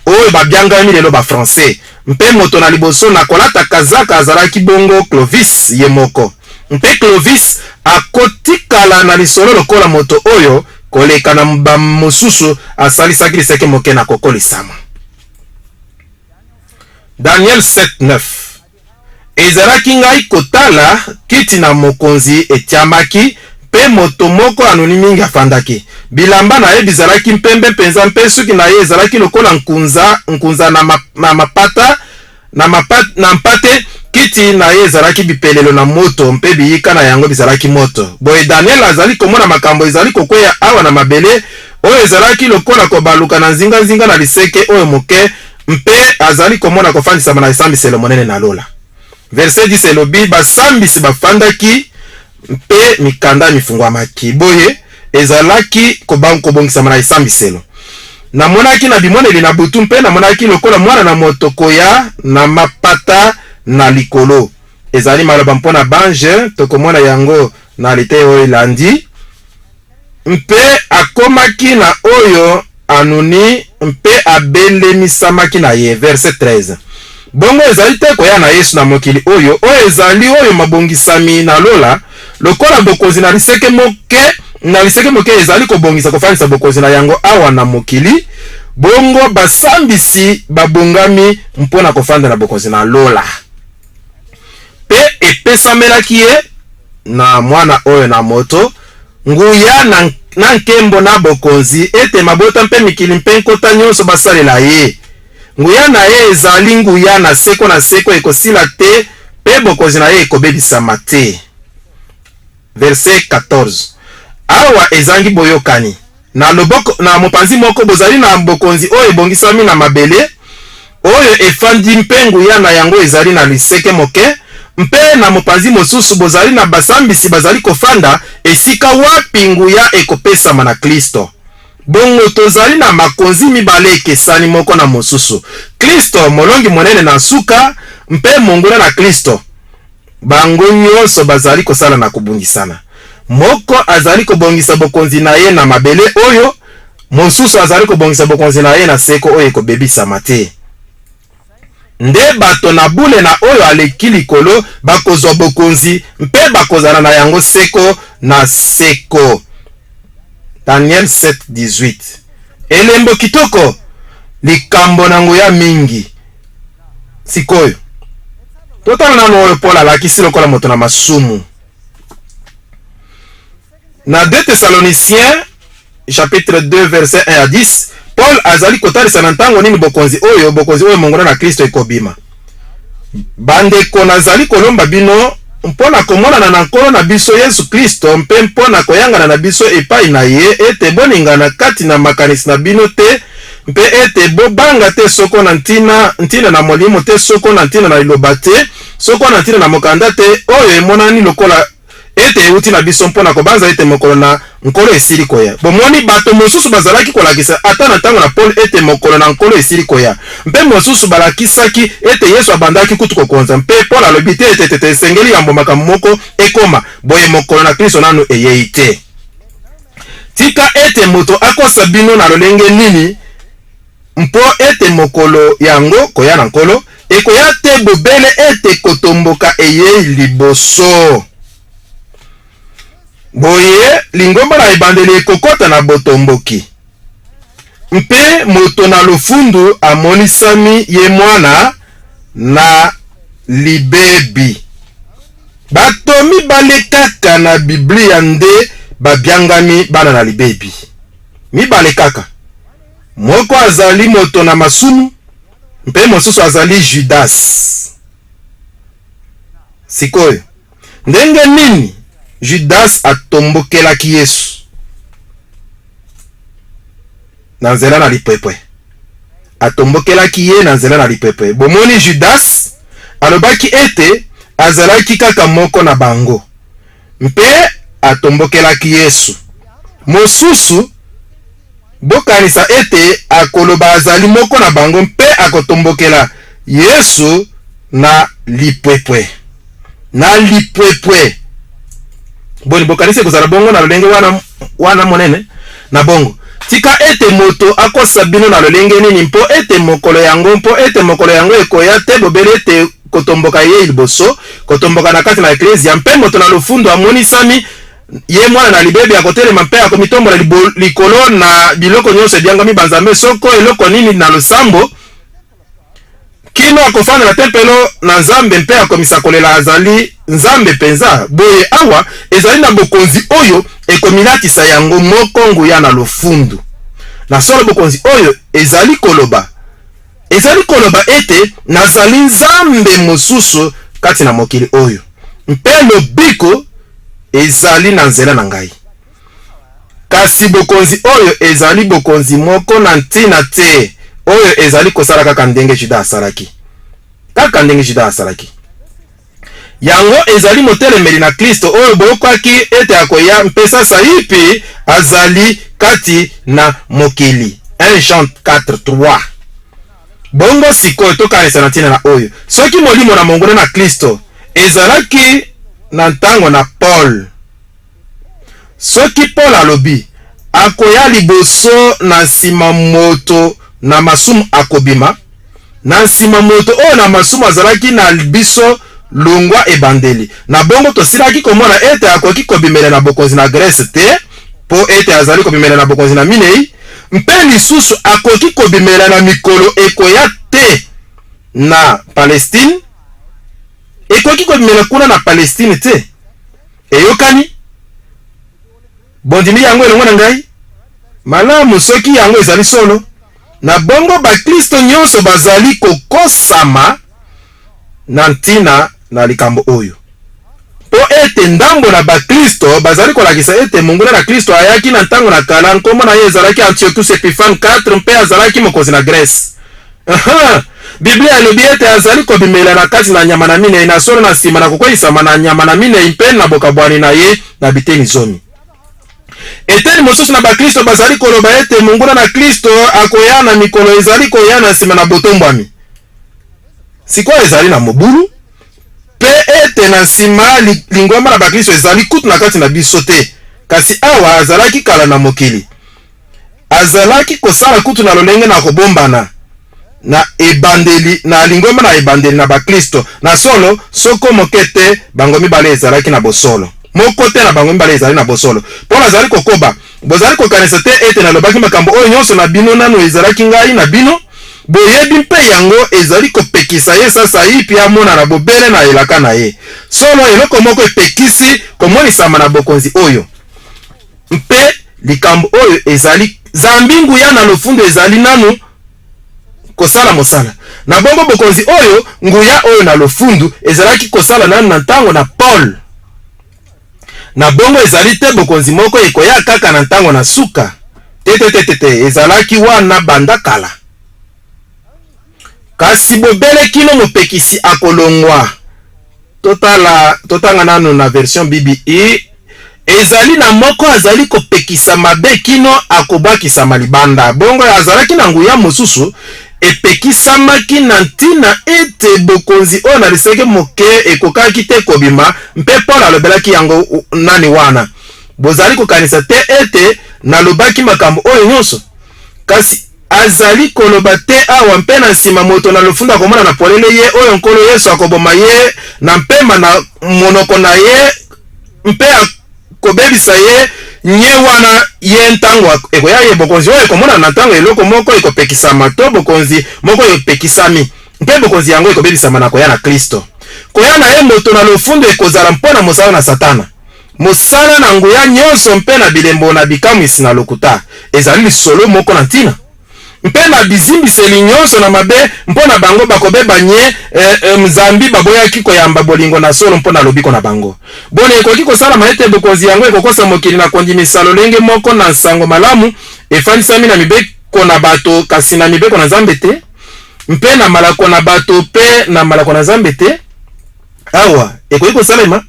oyo babyangami lelo ba français. Mpe moto na liboso na kolata kazaka azalaki bongo Clovis ye moko. Mpe Clovis akotikala na lisolo lokola moto oyo koleka na mba mosusu asalisaki liseke moke na kokolisama. Daniel 7:9 ezalaki ngai kotala kiti na mokonzi etiamaki mpe moto moko anoni mingi afandaki. Bilamba na ye bizalaki mpembe mpenza mpe suki na ye ezalaki lokola nkunza na mpate. Kiti na ye ezalaki bipelelo na moto mpe biyika na yango bizalaki moto. Boye Daniel azali komona makambo ezali kokweya awa na mabele oyo ezalaki lokola kobaluka na nzinga na liseke oyo moke mpe azali komona kofandisama na esambiselo monene na lola. Verset 10 elobi basambisi bafandaki mpe mikanda mifungwamaki. Boye ezalaki kobongisama na esambiselo. Namonaki na bimoneli na butu mpe namonaki lokola mwana na moto koya na mapata na likolo. Ezali maloba mpona bange tokomona yango na lite oyo elandi. Mpe akomaki na oyo anuni mpe abelemisamaki na ye. Verset 13. Bongo ezali te koya na Yesu na mokili oyo ezali oyo mabongisami na lola lokola bokonzi na liseke moke ezali kobongisa kofanisa bokonzi na yango awa na mokili. Bongo basambisi babongami mpona kofanda na bokonzi na lola. Pe epesamelaki ye na mwana oyo na moto nguya na nkembo na bokonzi ete mabota mpe mikili mpe nkota nyonso basalela ye. Nguya na ye ezali nguya na seko ekosila te pe bokonzi na ye ekobebisama te. Verset 14. Awa ezangi boyokani na mopanzi moko bozali na bokonzi oyo ebongisami na mabele oyo efandi mpe nguya na yango ezali na liseke moke. Mpe na mopanzi mosusu bozali na basambisi bazali kofanda esika wapi nguya ekopesama na Kristo. Bongo tozali na makonzi mibale ekesani moko na mosusu. Kristo molongi monene na suka mpe monguna na Kristo. Bango nyonso bazali kosala na kubungisana. Moko azali kobongisa bokonzi na ye na mabele oyo, mosusu azali kobongisa bokonzi na ye na seko oyo ekobebisama te. Nde bato na bule na oyo aleki likolo bakozwa bokonzi mpe bakozana na yango seko na seko. Daniel 7:18. Elembo kitoko likambo na nguya mingi. Sikoyo totala nano oyo Paul alakisi lokola moto na masumu. Na 2 Thessaloniciens chapitre 2 verset 1 à 10, Paul azali kotalisa na ntango nini bokonzi oyo mongona na Kristo ekobima. Bandeko nazali kolomba bino mpona komonana na nkolo na biso Yesu Kristo mpe mpona koyangana na biso epai na ye ete boningana kati na makanisi na bino te mpe ete bobanga te soko na ntina na molimo te soko na ntina na liloba te soko na ntina na mokanda te oyo emonani lokola ete euti na biso mpona kobanza ete mokolo na nkolo esili koya. Bomoni bato mosusu bazalaki kolakisa ata na ntango na Paul ete mokolo na nkolo esili koya. Mpe mosusu balakisaki ete Yesu abandaki kutu kokonza. Mpe Paul alobi te ete esengeli yambo makambo moko ekoma boye mokolo na Kristo nanu eyei te. Tika ete moto akosa bino na lolenge nini mpo ete mokolo yango koya na nkolo ekoya te bobele ete kotomboka eyei liboso. Boye lingomba na ebandeli ekokota na botomboki. Mpe moto na lofundu amonisami ye mwana na libebi. Bato mibale kaka na Biblia nde babiangami bana na libebi. Mibale kaka. Moko azali moto na masumu, mpe mosusu azali Judas. Sikoyo ndenge nini Judas atombokelaki Yesu na nzela na lipwepwe. Atombokelaki ye na nzela na lipwepwe. Bomoni Judas alobaki ete azalaki kaka moko na bango mpe atombokelaki Yesu. Mosusu bokanisa ete akoloba azali moko na bango mpe akotombokela Yesu na lipwepwe. Na lipwepwe. Boni bokanisa kozala bongo na lolenge wana monene na bongo. Tika ete moto akosa bino na lolenge nini mpo ete mokolo yango ekoya te bobele ete kotomboka ye liboso, kotomboka na kati na eklezia mpe moto na lofundu amonisami ye mwana na libebi akotelema mpe akomitombola likolo na biloko nyonso ebyangami banzambe soko eloko nini na losambo kino akofanda na tempelo na nzambe mpe akomisa kolela azali nzambe penza. Boye awa ezali na bokonzi oyo ekomilatisa yango moko nguya na lofundu. Na solo bokonzi oyo ezali koloba ete nazali nzambe mosusu kati na mokili oyo mpe lobiko ezali na nzela na ngai. Kasi bokonzi oyo ezali bokonzi moko na ntina te oyo ezali kosala kaka ndenge Juda asalaki. Kaka ndenge Juda asalaki. Yango ezali motelemeli na Kristo oyo boyokwaki ete akoya mpe sasa yipi azali kati na mokili. 1 Jean 4:3. Bongo sikoyo tokanisa na ntina na oyo. Soki molimo na mongona na Kristo ezalaki na ntango na Paul. Soki Paul alobi akoya liboso na nsima moto na masumu akobima, na nsima moto oyo na masumu azalaki na biso longwa ebandeli. Na bongo tosilaki komona ete akoki kobimela na bokonzi na Grèce te, po ete azali kobimela na bokonzi na Minei, mpe lisusu akoki kobimela na mikolo ekoya te na Palestine, ekoki kobimela kuna na Palestine te. Eyokani bondimi yango elongo na ngai malamu soki yango ezali solo. Na bongo bakristo nyonso bazali kokosama na ntina na likambo oyo, po ete ndambo na bakristo bazali kolakisa ete monguna na Kristo ayaki na ntango na kala, nkombo na ye ezalaki Antiochus Epiphanes 4, mpe azalaki mokonzi na Grèce. Biblia elobi ete azali kobimela na kati na nyama na Minei, na solo na nsima na kokweyisama na nyama na Minei mpe na bokabwani na ye na biteni zomi. Eteni mosusu na bakristo bazali koloba ete monguna na Kristo akoya na mikolo ezali koya na nsima na botombwami. Sikoyo ezali na mobulu, pe ete na nsima lingwama na bakristo ezali kutu na kati na biso te. Kasi awa azalaki kala na mokili, azalaki kosala kutu na lolenge na kobombana na ebandeli, na lingwama na ebandeli na bakristo. Na solo soko mokete bango mibale ezalaki na bosolo, moko te na bango mibale ezali na bosolo. Pona azali kokoba bozali kokanisa te ete na lobaki makambo oyo nyonso na bino nanu ezalaki ngai na bino, boyebi mpe yango ezali kopekisa ye sasa yipi amona na bobele na elaka na ye. Solo eloko moko epekisi komonisama na bokonzi oyo, mpe likambo oyo ezali zambingu ya na lofundo ezali nanu kosala mosala. Na bongo bokonzi oyo nguya oyo na lofundu ezalaki kosala nanu na ntango na Paul. Na bongo ezali te bokonzi moko ekoya kaka na ntango na suka te, ezalaki wana banda kala. Kasi bobele kino mopekisi akolongwa, totanga nanu na version BBI, ezali na moko azali kopekisa mabe kino akobakisa malibanda. Bongo azalaki na nguya mosusu epekisamaki na ntina ete bokonzi oyo na liseke moke ekokaki te kobima, mpe Paul alobelaki yango nani wana. Bozali kokanisa te ete nalobaki makambo oyo nyonso, kasi azali koloba te awa mpe na nsima moto na lofundo akomona na polele ye oyo nkolo Yesu akoboma ye na mpema na monoko na ye, mpe akobebisa ye nye wana ye ntango ekoya ye bokonzi oyo ekomona na ntango eloko moko ekopekisama to bokonzi moko epekisami, mpe bokonzi yango ekobebisama na koya na Kristo. Koya na ye moto na lofundo ekozala mpona mosala na Satana, mosala na nguya nyonso mpe na bilembo na bikamwisi na lokuta ezali lisolo moko na ntina, mpe na bizimbiseli nyonso na mabe mpona bango bakobeba nye mzambi baboyaki koyamba bolingo na solo mpona lobiko na bango. Bone ekoki kosala maete bokonzi yango ekokosa mokili na kondimisa lolenge moko na nsango malamu efandisami na mibeko na bato, kasi na mibeko na Nzambe te, mpe na malako na bato pe na malako na Nzambe te. Awa ekoki kosalema.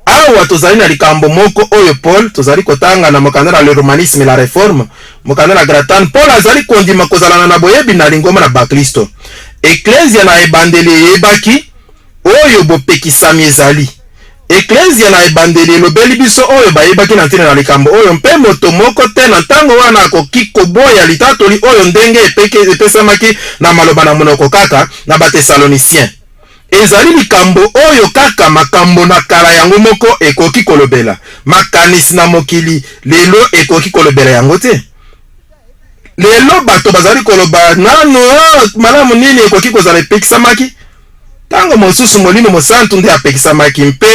Awa tozali na likambo moko oyo Paul tozali kotanga na mokanda na le romanisme la réforme, mokanda na Gratan. Paul azali kondima kozalana na boyebi na lingoma na bakristo. Eklezia na ebandeli eyebaki oyo bopekisami ezali. Eklezia na ebandeli elobeli biso oyo bayebaki na ntina na likambo oyo, mpe moto moko te na ntango wana akoki koboya litatoli oyo ndenge epesamaki na maloba na monoko kaka na Bathesalonicien. Ezali likambo oyo kaka makambo na kala yango moko ekoki kolobela, makanisi na mokili lelo ekoki kolobela yango te. Lelo bato bazali koloba nano malamu nini ekoki kozala epekisamaki, tango mosusu molimo mosantu nde apekisamaki, mpe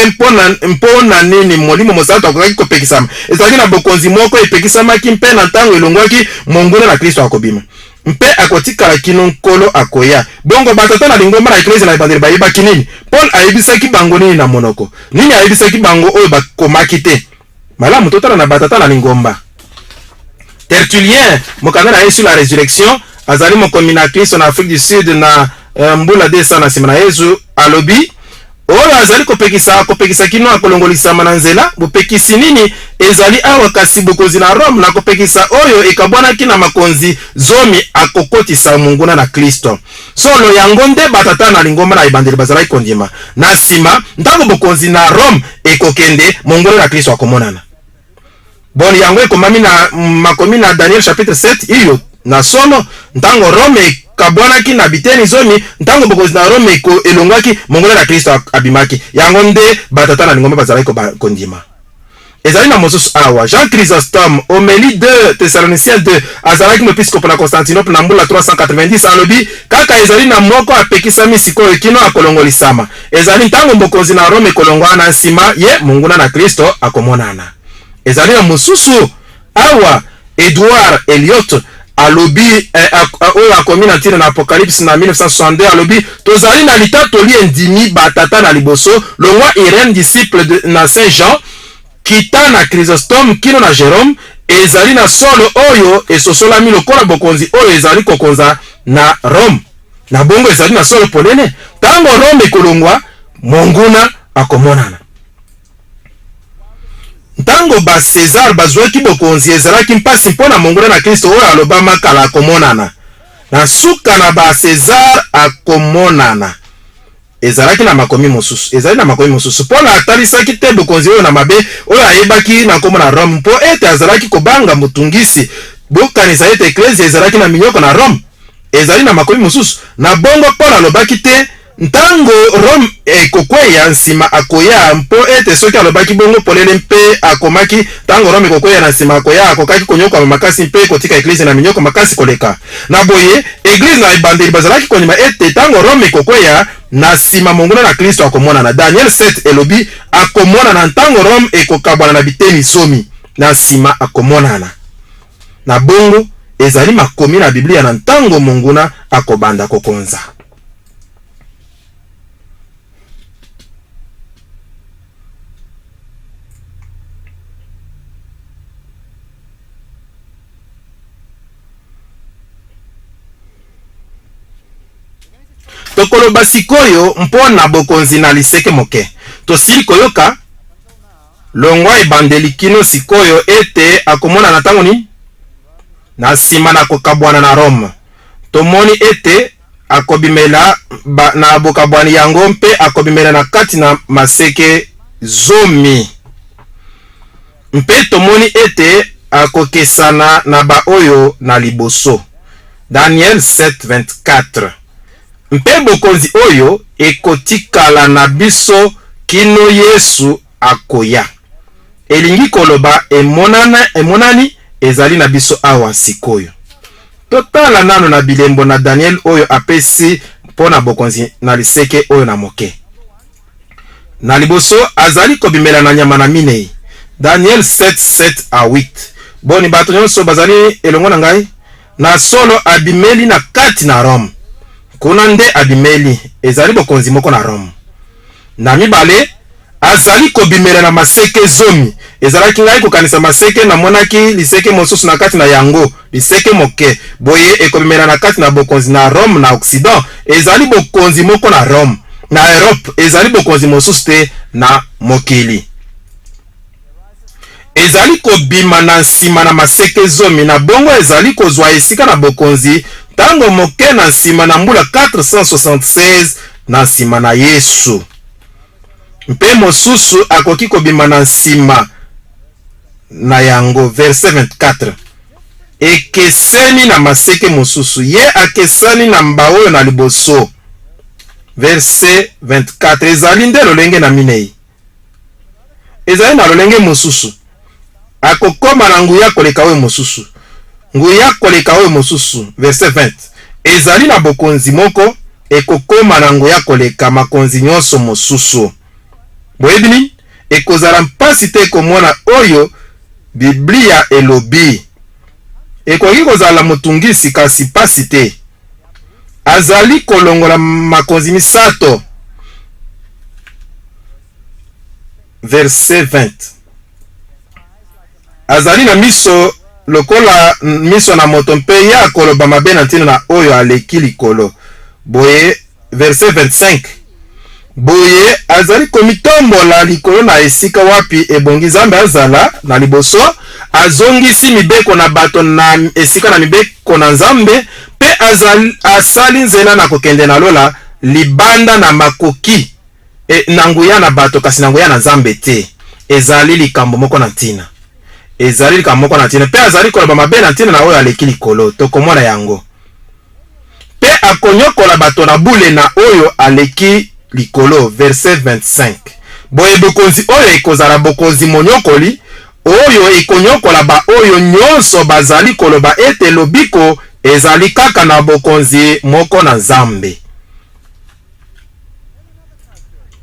mpona nini molimo mosantu akokaki kopekisama. Ezali na bokonzi moko epekisamaki, mpe na ntango elongwaki monguna na Kristo akobima, mpe akotikala kino nkolo akoya. Bongo batata na lingomba na eklezia na ebandeli bayebaki nini? Paul ayebisaki bango nini na monoko? Nini ayebisaki bango oyo bakomaki te? Malamu totala na batata na lingomba. Tertullien, mokanda na Yesu la résurrection, azali mokomi na Kristo na Afrique du Sud na mbula 200 na nsima na Yesu, alobi oyo azali kopekisa kino akolongolisama na nzela. Bopekisi nini ezali awa, kasi bokonzi na Rome na kopekisa oyo ekabwanaki na makonzi zomi akokotisa monguna na Kristo. Solo yango nde batata na lingomba na ebandeli bazalaki kondima. Na nsima ntango bokonzi na Rome ekokende, monguna na Kristo akomonana. bon yango ekomami na makomi na Daniel chapitre 7 iyo na solo ntango Rome kabwanaki na biteni zomi ntango bokonzi na Rome elongwaki mongola na Kristo abimaki yango nde batata na ngombe bazalaki kondima ezali na mosusu awa Jean Chrysostome Homélie 2 Thessaloniciens 2 azalaki moepiskopo na Constantinople na mbula 390 alobi kaka ezali na moko apekisami sikoyo kino akolongolisama ezali ntango bokonzi na Rome kolongwa na nsima ye monguna na Kristo akomonana ezali na mosusu awa Edward Elliot alobi oyo akomi na ntina na Apocalypse na 1962 alobi tozali na litatoli endimi batata na liboso longwa Irène disciple na Saint Jean kita na Chrysostome kino na Jérôme ezali na solo oyo esosolami lokola bokonzi oyo ezali kokonza na Rome na bongo ezali na solo polene tango Rome ekolongwa monguna akomonana ntango ba César bazwaki bokonzi ezalaki mpasi mpona monguna na Kristo oyo aloba makala akomonana na suka na ba César akomonana ezalaki na makomi mosusu ezali na makomi mosusu mpona atalisaki te bokonzi oyo na mabe oyo ayebaki na kombo na Rome mpo ete azalaki kobanga motungisi bokanisa ete eklezia ezalaki na minyoko na Rome ezali na makomi mosusu na bongo Paul alobaki te ntango Rome ekokweya nsima akoya mpo ete soki alobaki bongo polele mpe akomaki ntango Rome ekokweya na nsima akoya akokaki konyoka makasi mpe kotika eglise na minyoko makasi koleka na boye eglise na ebandeli bazalaki konyima ete ntango Rome ekokweya na nsima monguna na Kristo akomonana Daniel 7 elobi akomonana ntango Rome ekokabwana na biteni zomi na nsima akomonana na bongo ezali makomi na Biblia na ntango monguna akobanda kokonza tokoloba sikoyo mpona bokonzi na liseke moke tosili koyoka longwa ebandeli kino sikoyo ete akomona na tango ni na nsima na kokabwana na Rome tomoni ete akobimela na bokabwani yango mpe akobimela na kati na maseke zomi mpe tomoni ete akokesana na ba oyo na liboso Daniel 7:24 mpe bokonzi oyo ekotikala na biso kino Yesu akoya elingi koloba emonani ezali na biso awa sikoyo totala nano na bilembo na Daniel oyo apesi mpona bokonzi na liseke oyo na moke na liboso azali kobimela na nyama na minei Daniel 7:7-8 boni bato nyonso bazali elongo na ngai na solo abimeli na kati na Rome kuna nde abimeli ezali bokonzi moko na Rome na mibale azali kobimela na maseke zomi ezalaki ngai kokanisa maseke na monaki liseke mosusu na kati na yango liseke moke boye ekobimela na kati na bokonzi na Rome na Occident ezali bokonzi moko na Rome na Europe ezali bokonzi mosusu te na mokili ezali kobima na nsima na maseke zomi na bongo ezali kozwa esika na bokonzi tango moke na nsima na mbula 476 na nsima na Yesu mpe mosusu akoki kobima na nsima na yango verset 24 ekeseni na maseke mosusu ye akesani na mbaoyo na liboso verset 24 ezali nde lolenge na minei ezali na lolenge mosusu akokoma na nguya koleka oyo mosusu nguya koleka oyo mosusu verset 20 ezali na bokonzi moko ekokoma na nguya koleka makonzi nyonso mosusu boyebini ekozala mpasi te komona oyo Biblia elobi ekoki kozala motungisi kasi pasi te azali kolongola makonzi misato verset 20 azali na miso lokola miso na moto mpe ya koloba mabe na ntina na oyo aleki likolo boye verset 25 boye azali komitombola likolo na esika wapi ebongi Nzambe azala na liboso azongisi mibeko na bato na esika na mibeko na Nzambe pe asali nzela na kokende na lola libanda na makoki na nguya na bato kasi na nguya na Nzambe te ezali likambo moko na ntina ezali likambo moko na ntina mpe azali koloba mabe na ntina na oyo aleki likolo tokomona yango mpe akonyokola bato na bule na oyo aleki likolo verset 25 boye bokonzi oyo ekozala bokonzi monyokoli oyo ekonyokola ba oyo nyonso bazali koloba ete lobiko ezali kaka na bokonzi moko na Nzambe.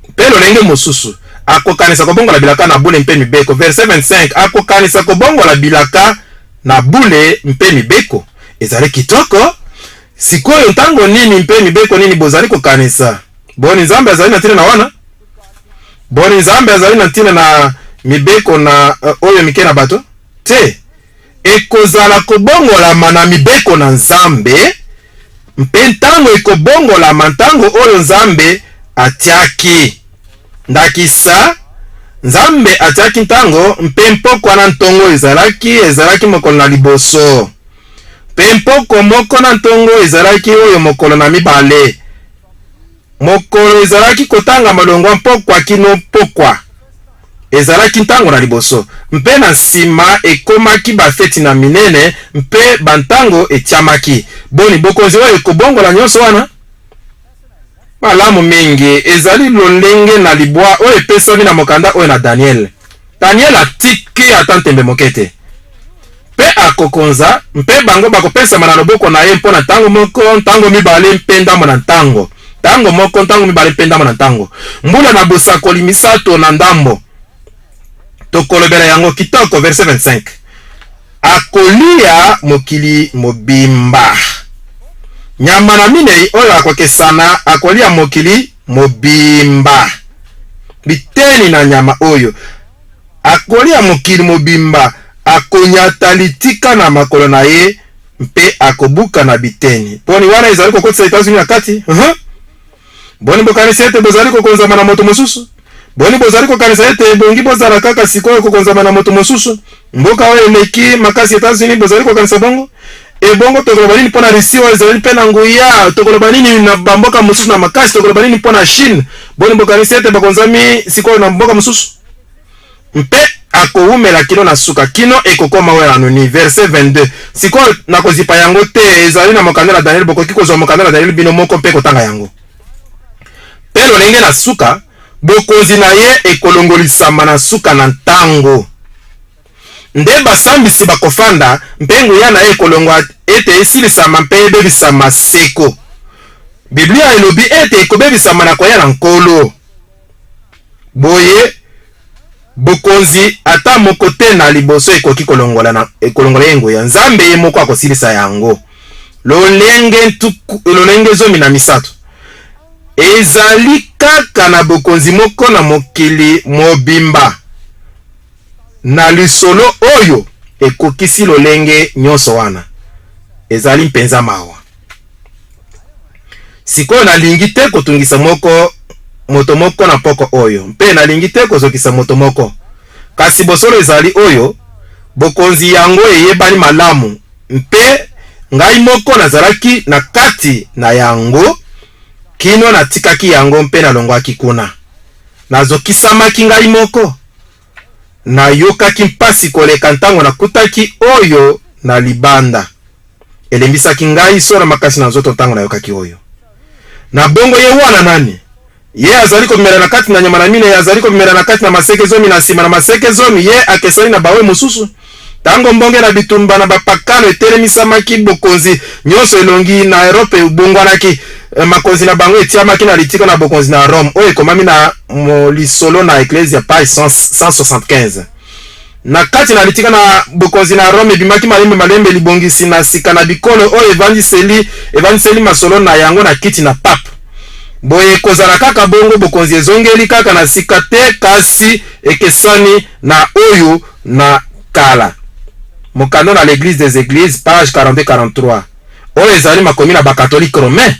Mpe lolenge mosusu akokanisa kobongola bilaka na bule mpe mibeko verset 25 akokanisa kobongola bilaka na bule mpe mibeko ezali kitoko. Sikoyo ntango nini mpe mibeko nini bozali kokanisa? Boni Nzambe azali na ntina na wana? Boni Nzambe azali na ntina na mibeko na oyo mike na bato? Te ekozala kobongolama na mibeko na Nzambe mpe ntango ekobongolama ntango oyo Nzambe atiaki. Ndakisa Nzambe atiaki ntango mpe mpoko na ntongo ezalaki mokolo na liboso mpe mpoko moko na ntongo ezalaki oyo mokolo na mibale. Mokolo ezalaki kotanga malongwa mpokwa kino pokwa ezalaki ntango na liboso mpe na nsima ekomaki bafeti na minene mpe bantango etiamaki. Boni bokonzi oyo ekobongola nyonso wana? Malamu mingi ezali lolenge na libwa oyo epesami na mokanda oyo na Daniel atiki ata ntembe mokete mpe akokonza mpe bango bakopesama na loboko na ye mpo na ntango moko ntango mibale mpe ndambo na ntango ntango moko ntango mibale mpe ndambo na ntango mbula na bosakoli misato na ndambo. Tokolobela yango kitoko verset 25 akolia mokili mobimba nyama na minei oyo akokesana akolia mokili mobimba biteni na nyama oyo akolia mokili mobimba akonyata litika na makolo na ye mpe akobuka na biteni. Poni wana ezali kokotisa Etats-Unis na kati boni bokanisi ete bozali kokonzama na moto mosusu? Boni bozali kokanisa ete bongi bozala kaka sikoyo kokonzama na moto mosusu? Mboka oyo eleki makasi Etats-Unis bozali kokanisa bongo? Ebongo tokoloba nini mpona Russie oyo ezali mpe na nguya? Tokoloba nini na bamboka mosusu na makasi? Tokoloba nini mpona Chine? Boni bokanisi ete bakonzami sikoyo na mboka mosusu? Mpe akowumela kino na suka kino ekokoma oyo anoni verset 22 sikoyo nakozipa yango te ezali na mokanda na Daniel bokoki kozwa mokanda na Daniel bino moko mpe kotanga yango. Mpe lolenge na suka bokonzi na ye ekolongolisama na suka na ntango nde basambisi bakofanda mpe nguya na ye ekolongwa ete esilisama mpe ebebisama seko. Biblia elobi ete ekobebisama na koya na nkolo. Boye bokonzi ata moko te na liboso ekoki kolongola ye nguya. Nzambe ye moko akosilisa yango. Lolenge zomi na misato ezali kaka na bokonzi moko na mokili mobimba na lisolo oyo ekokisi lolenge nyonso wana ezali mpenza mawa. Sikoyo nalingi te kotungisa moto moko na poko oyo mpe nalingi te kozokisa moto moko kasi bosolo ezali oyo bokonzi yango eyebani malamu mpe ngai moko nazalaki na kati na yango kino natikaki yango mpe nalongwaki kuna. Nazokisamaki ngai moko nayokaki mpasi koleka ntango nakutaki oyo na libanda elembisaki ngai so na makasi na nzoto ntango nayokaki oyo. Na bongo ye wana nani? Ye azali komela na kati na nyama na mine, ye azali komela na kati na maseke zomi na nsima na maseke zomi ye akesali na bawe mosusu. Tango mbonge na bitumba na bapakano etelemisamaki bokonzi nyonso elongi na Europe ubongwanaki makonzi na bango etiamaki na litika na bokonzi na Rome oyo ekomami na lisolo na Ecclesia page 175. Na kati na litika na bokonzi na Rome ebimaki malembe libongisi na sika na bikolo oyo evaniseli masolo na yango na kiti na pape. Boye kozala kaka bongo bokonzi ezongeli kaka na sika te kasi ekesani na oyo na kala. Mokano na l'église des églises page 42-43 oyo ezali makomi na bakatolike romain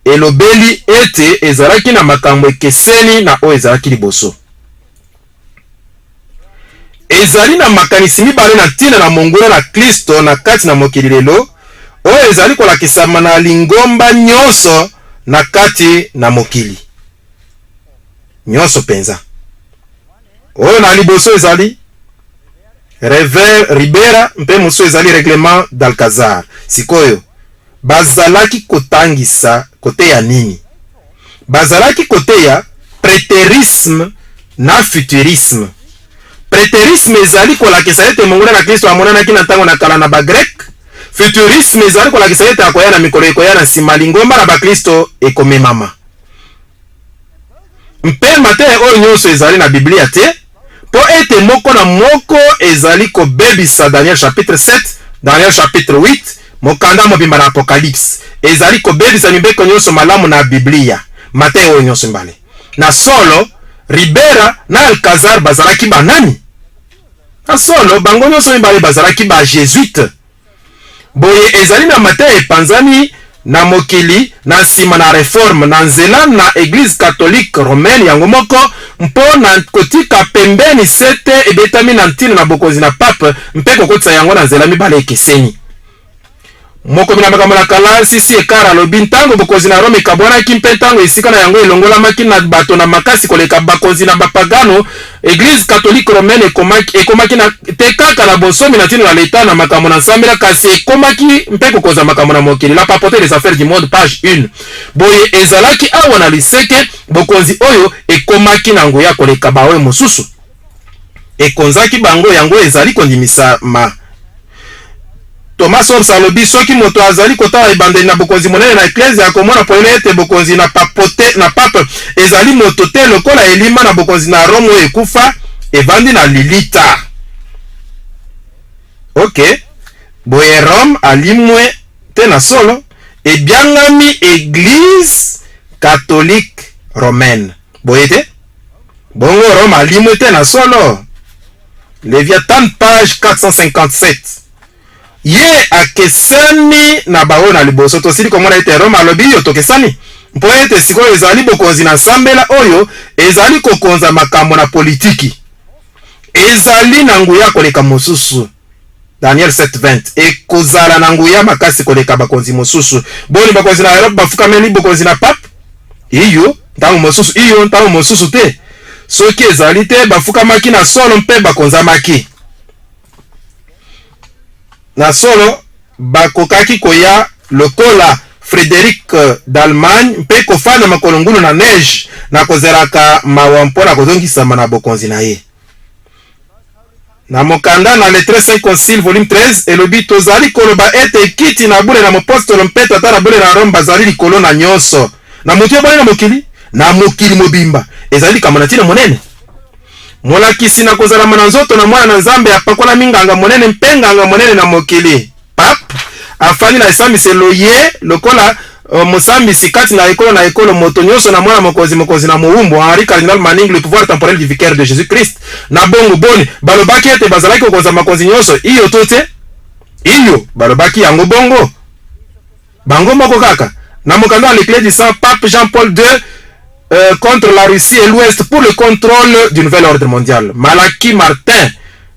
elobeli ete ezalaki na makambo ekeseni na oyo ezalaki liboso. Ezali na makanisi mibale na ntina na monguna na Kristo na kati na mokili lelo oyo ezali kolakisama na lingomba nyonso na kati na mokili nyonso penza. Oyo na liboso ezali Rever Ribera mpe mosusu ezali règlement d'Alcazar. Sikoyo bazalaki kotangisa kote ya nini? Bazalaki kote ya prétérisme na futurisme. Prétérisme ezali kolakisa ete monguna na Kristo amonanaki na ntango na kala na bagrek. Futurisme ezali kolakisa ete akoya na mikolo ekoya na nsima lingomba na bakristo ekomemama. Mpe mateya oyo nyonso ezali na Biblia te, po ete moko na moko ezali kobebisa Daniel chapitre 7, Daniel chapitre 8, mokanda mobimba na Apocalypse. Ezali kobebisa mibeko nyonso malamu na Biblia. Mateya oyo nyonso mbale. Na solo, Ribera na Alcazar bazalaki banani? Na solo, bango nyonso mbale bazalaki ba Jésuite. Boye ezali na mateya epanzani na mokili na nsima na reforme na nzela na Église catholique romaine yango moko mpo na kotika pembeni sete ebetami na ntina na bokonzi na pape mpe kokotisa yango na nzela mibale ekeseni. Moko bina makambo na kala sisi ekara lobi ntango bokonzi na Rome ekabwanaki mpe ntango esika na yango elongolamaki na bato na makasi koleka bakonzi na bapagano, Église catholique romaine ekomaki na te kaka na bonsomi na ntina na leta na makambo na nsambela kasi ekomaki mpe kokoza makambo na mokili. La papauté des affaires du monde page 1. Boye ezalaki awa na liseke bokonzi oyo ekomaki na nguya koleka baoyo mosusu. Ekonzaki bango yango ezali kondimisa ma Thomas Hobbes alobi soki moto azali kotala ebandeli na bokonzi monene na eklezia akomona polele ete bokonzi na pape ezali moto te lokola elima na bokonzi na Rome oyo ekufa evandi na lilita. Ok, boye Rome alimwe te na solo ebiangami Église catholique romaine. Boye te bongo Rome alimwe te na solo. Léviathan page 457. Ye akesani na bao na liboso tosili komona ete Rome alobi yo tokesani mpo ete sikoyo ezali bokonzi na sambela oyo ezali kokonza makambo na politiki ezali na nguya koleka mosusu. Daniel 7:20 ekozala na nguya makasi koleka bakonzi mosusu. Boni bakonzi na Europe bafukameli bokonzi na pape iyo ntango mosusu te soki ezali te bafukamaki na solo mpe bakonzamaki na solo bakokaki koya lokola Frédéric d'Allemagne mpe kofanda makolo ngulu na neige na kozeraka mawa mpona kozongisama na bokonzi na ye. Na mokanda na lettre 5 concile volume 13 elobi tozali koloba ete kiti na bule na mopostolo mpe tata na bule na Rome bazali likolo na nyonso. Na motu ya bale na mokili mobimba ezali kama na tina monene. Molakisi na kozalama na nzoto na mwana na Nzambe apakola minganga monene mpenganga monene na mokili. Pap afani na esambiselo ye lokola mosambisi kati na ekolo moto nyonso na mwana mokozi na mowumbu Henri Cardinal Manning le pouvoir temporel du vicaire de Jésus-Christ. Na bongo boni balobaki ete bazalaki kokonza makonzi nyonso iyo to te iyo balobaki yango bongo bango moko kaka. Na mokanda l'éclat du Saint Pape Jean-Paul II contre la Russie et l'Ouest pour le contrôle du nouvel ordre mondial. Malaki Martin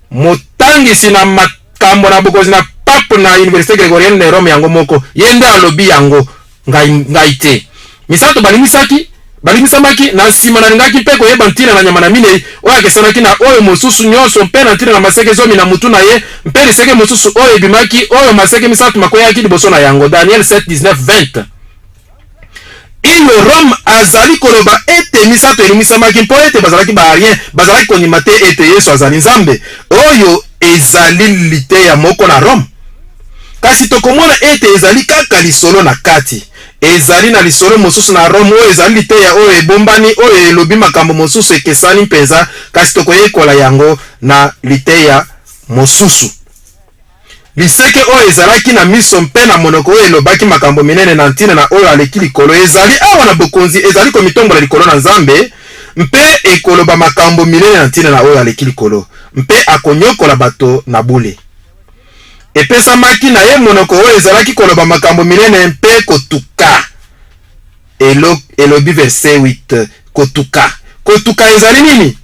motangisi na makambo na bokonzi na pape na Université Grégorienne de Rome yango moko yende alobi yango ngai te. Misato balimisamaki na nsima na ngaki mpe koyeba ntina na nyama na mine oyo akesanaki na oyo mosusu nyonso mpe na ntina na maseke zomi na mutu na ye mpe liseke mosusu oyo ebimaki oyo maseke misato makoyaki liboso na yango. Daniel 7:19-20. Iyo Rome azali koloba ete misato elimisamaki mpo ete bazalaki baarien bazalaki kondima te ete Yesu azali Nzambe oyo ezali lite ya moko na Rome. Kasi tokomona ete ezali kaka lisolo na kati ezali na lisolo mosusu na Rome oyo ezali lite ya oyo ebombani oyo elobi makambo mosusu ekesani mpenza kasi tokoyekola yango na lite ya mosusu. Liseke oyo ezalaki na miso mpe na monoko oyo elobaki makambo minene na ntina na oyo aleki likolo ezali awa na bokonzi ezali komitombola likolo na Nzambe mpe ekoloba makambo minene na ntina na oyo aleki likolo mpe akonyokola bato na bule. Epesamaki na ye monoko oyo ezalaki koloba makambo minene mpe kotuka. Elobi verset 8 kotuka ezali nini?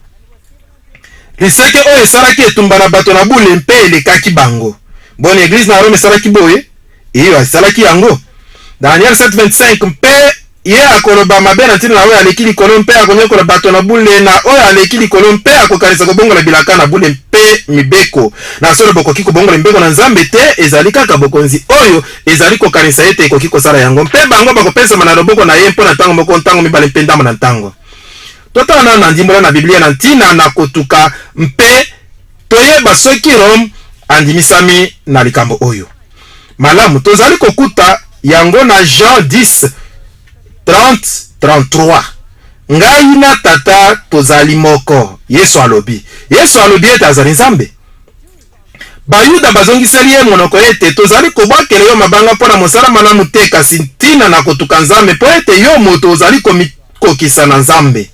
Liseke oyo esalaki etumba na bato na bule mpe elekaki bango. Bonne église na Rome esalaki boye iyo esalaki yango. Daniel 7:25 mpe ye akoloba mabe na ntina na oyo aleki likolo mpe akonyokola bato na bule na oyo aleki likolo mpe akokanisa kobongola bilaka na bule mpe te mibeko na solo bokoki kobongola mibeko na nzambe te ezali kaka bokonzi oyo ezali kokanisa ete ekoki kosala yango mpe bango bakopesama na loboko na ye mpo na ntango moko ntango mibale mpe ndambo na ntango. Totala na ndimbola na Biblia na ntina na kotuka mpe toyeba soki Rome andimisami na likambo oyo. Malamu tozali kokuta yango na Jean 10:30-33. Ngai na tata tozali moko. Yesu alobi ete azali nzambe. Bayuda bazongiseli ye monoko ete tozali kobwakela yo mabanga mpona mosala malamu te kasi ntina na kotuka nzambe mpo ete yo moto ozali komikokisa na nzambe.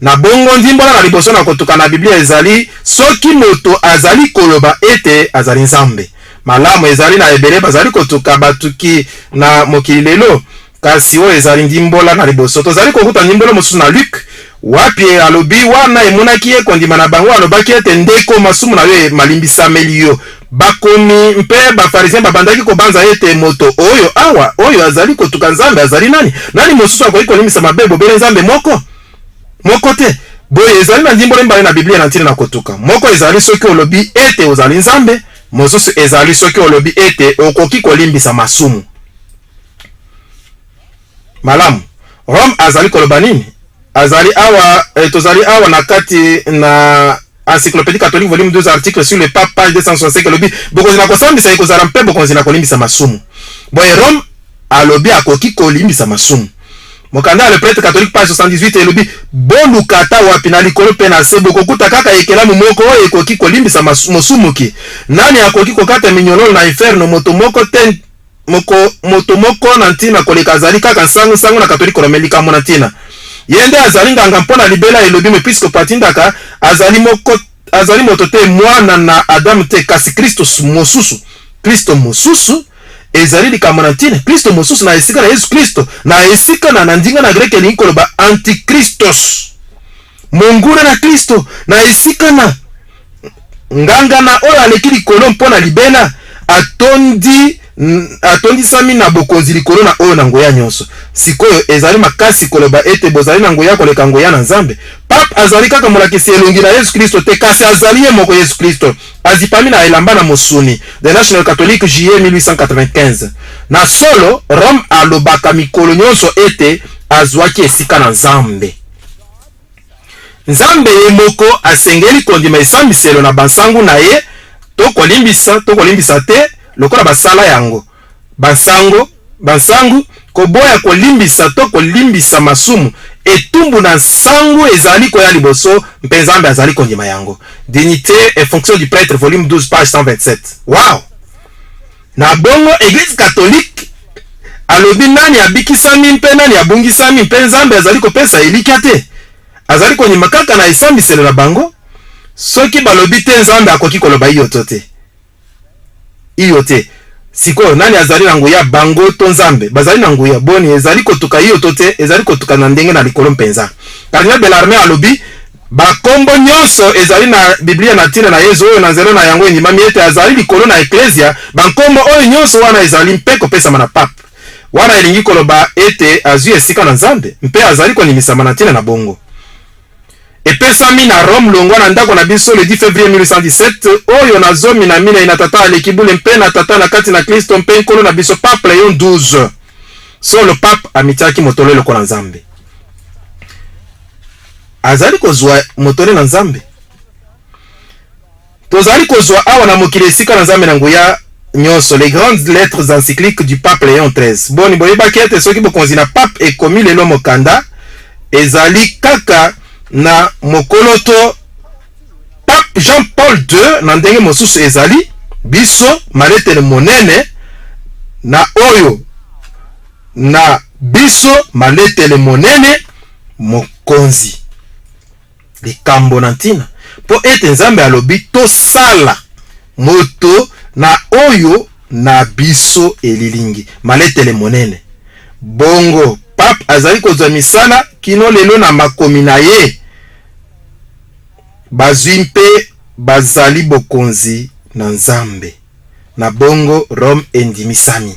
Na bongo ndimbola na liboso na kotuka na Biblia ezali soki moto azali koloba ete azali nzambe. Malamu ezali na ebele bazali kotuka batuki na mokili lelo kasi o ezali ndimbola na liboso. Tozali kokuta ndimbola mosusu na Luc wapi alobi wana emonaki ye kondima na bango alobaki ete ndeko masumu na yo malimbisameli yo. Bakomi mpe bafarisien babandaki kobanza ete moto oyo awa oyo azali kotuka nzambe azali nani? Nani mosusu akoki kolimbisa mabe bobele nzambe moko te. Boye ezali na ndimbola mbale na Biblia na ntina na kotuka. Moko ezali soki olobi ete ozali nzambe, mosusu ezali soki olobi ete okoki kolimbisa masumu. Malamu Rome azali koloba nini? Azali awa tozali awa na kati na Encyclopédie catholique volume 2 article sur le pape page 265 alobi bokonzi na kosambisa ekozala mpe bokonzi na kolimbisa masumu. Boye Rome alobi akoki kolimbisa masumu. Mokanda le prêtre catholique page 78 elobi bolukata wapi na likolo pe na se bokokuta kaka ekelamu moko oyo ekoki kolimbisa mosumuki. Nani akoki kokata minyololo na inferno moto moko na ntina koleka azali kaka sango na katolika romelika mona ntina. Yende azali nganga mpona libela elobi episcopat ndaka azali moto te mwana na Adam te kasi Kristo mosusu ezali likambo na ntina. Kristo mosusu na esika na Yesu Kristo na esika na ndinga na greke elingi koloba antikristos monguna na Kristo na esika na nganga na oyo aleki likolo mpona libela atondisami na bokonzi likolo na oyo na ngoya nyonso. Sikoyo ezali makasi koloba ete bozali na ngoya koleka ngoya na nzambe. Pape azali kaka molakisi elongi na Yesu Kristo te kasi azali ye moko Yesu Kristo. Azipami na elamba na mosuni The National Catholique juillet 1895. Na solo Rome alobaka mikolo nyonso ete azwaki esika na nzambe. Nzambe ye moko asengeli kondima esambiselo na bansangu na ye tokolimbisa te lokola basala yango. Bansangu koboya kolimbisa to kolimbisa masumu etumbu na sangu ezali koya liboso mpe nzambe azali kondima yango. Dignité et fonction du prêtre volume 12 page 127. Wow! Na bongo Église catholique alobi nani abikisami mpe nani abungisami mpe nzambe azali kopesa elika te. Azali kondima kaka na esambiselo na bango. Soki balobi te nzambe akoki koloba iyo te. Siko nani azali na nguya bango to nzambe bazali na nguya boni ezali kotuka iyo te ezali kotuka na ndenge na likolo mpenza. Cardinal Bellarmé alobi bakombo nyonso ezali na Biblia na ntina na Yesu oyo na nzelo na yango endimami ete azali likolo na eklesia bankombo oyo nyonso wana ezali mpe kopesama na pape wana elingi koloba ete azwi esika na nzambe mpe azali konimisama na ntina na bongo. Epesami na Rome longwa na ndako na biso le 10 février 1817 oyo na zomi na mina ina tata alekibule mpe na tata na kati na Kristo mpe nkolo na biso Pape Léon 12. Solo Pape amitiaki motole loko na nzambe. Azali kozwa motole na nzambe. Tozali kozwa awa na mokili esika na nzambe na nguya nyonso les grandes lettres encycliques du Pape Léon 13. Boni boyebaki ete soki bokonzi na Pape ekomi lelo mokanda ezali kaka na mokoloto Pape Jean-Paul II na ndenge mosusu ezali biso maletele monene na oyo na biso maletele monene mokonzi likambo na ntina po ete nzambe alobi tosala moto na oyo na biso elilingi maletele monene. Bongo Pape azali kozwa misala kino lelo na makomi na ye bazwi mpe bazali bokonzi na nzambe na bongo Rome endimisami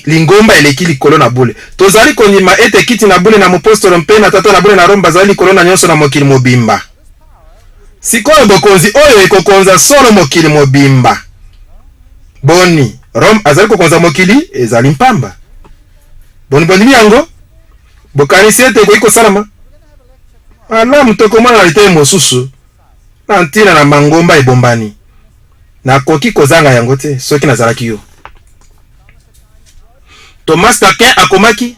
lingomba eleki likolo na bule. Tozali kondima ete kiti na bule na mopostolo mpe na tata na bule na Rome bazali likolo na nyonso na mokili mobimba. sikoyo bokonzi oyo ekokonza solo mokili mobimba. Boni Rome azali kokonza mokili ezali mpamba. Boni yango bokanisi ete ekoki salama. Ala mutokoma na lite mosusu na ntina na mangomba ebombani na koki kozanga yango te soki nazalaki yo. Thomas Paquin akomaki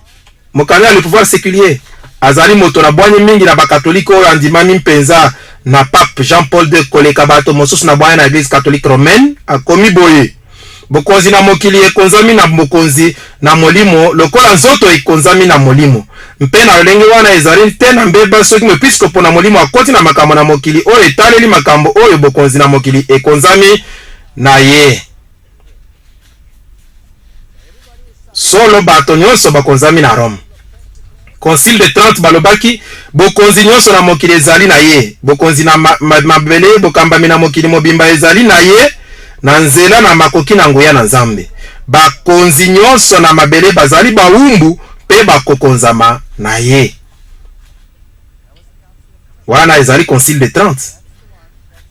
mokanda le pouvoir séculier azali moto na bwanye mingi na bakatolike oyo andimami mpenza na pape Jean-Paul II koleka bato mosusu na bwanye na église catholique romaine. Akomi boye bokonzi na mokili ekonzami na bokonzi na molimo lokola nzoto ekonzami na molimo. Mpe na lolenge wana ezali te na mbeba soki mwepiskopo na molimo akoti na makambo na mokili oyo etaleli makambo oyo bokonzi na mokili ekonzami na ye. Solo bato nyonso bakonzami na Rome. Concile de Trente balobaki bokonzi nyonso na mokili ezali na ye. Bokonzi na mabele bokambami na mokili mobimba ezali na ye na nzela na makoki na nguya na Nzambe. Bakonzi nyonso na mabele bazali baumbu pe bakokonzama na ye. Wana ezali Concile de Trente.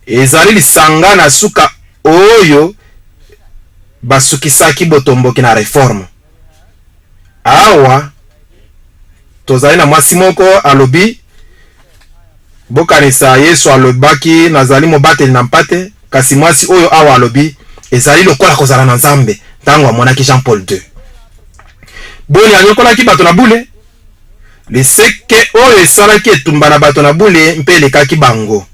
Ezali lisanga na suka oyo basukisaki botomboki na reforme. Awa tozali na mwasi moko alobi bokanisa Yesu alobaki nazali mobateli na mpate, kasi mwasi oyo awa alobi ezali lokola kozala na Nzambe ntango amonaki Jean-Paul II. Boni anyokolaki bato na bule liseke oyo esalaki etumba na bato na bule mpe elekaki bango.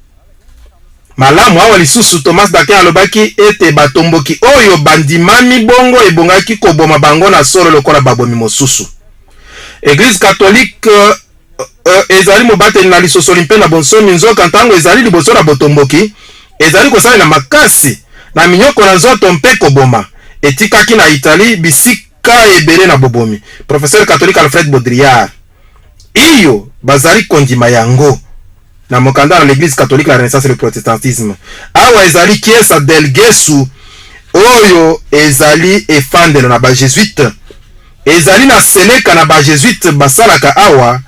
Malamu awa lisusu Thomas Paquin alobaki ete batomboki oyo bandimami bongo ebongaki koboma bango na solo lokola babomi mosusu. Église catholique ezali mobateli na lisosoli mpe na bonsomi nzoka ntango ezali liboso na botomboki ezali kosali na makasi na minyoko na nzoto mpe koboma. Etikaki na Italie bisika ebele na bobomi. Professeur catholique Alfred Baudrillard iyo bazali kondima yango na mokanda na l'église catholique la Renaissance et le protestantisme. Awa ezali kiesa del Gesu oyo ezali efandelo na ba jésuite. Ezali na seleka na ba jésuite basalaka awa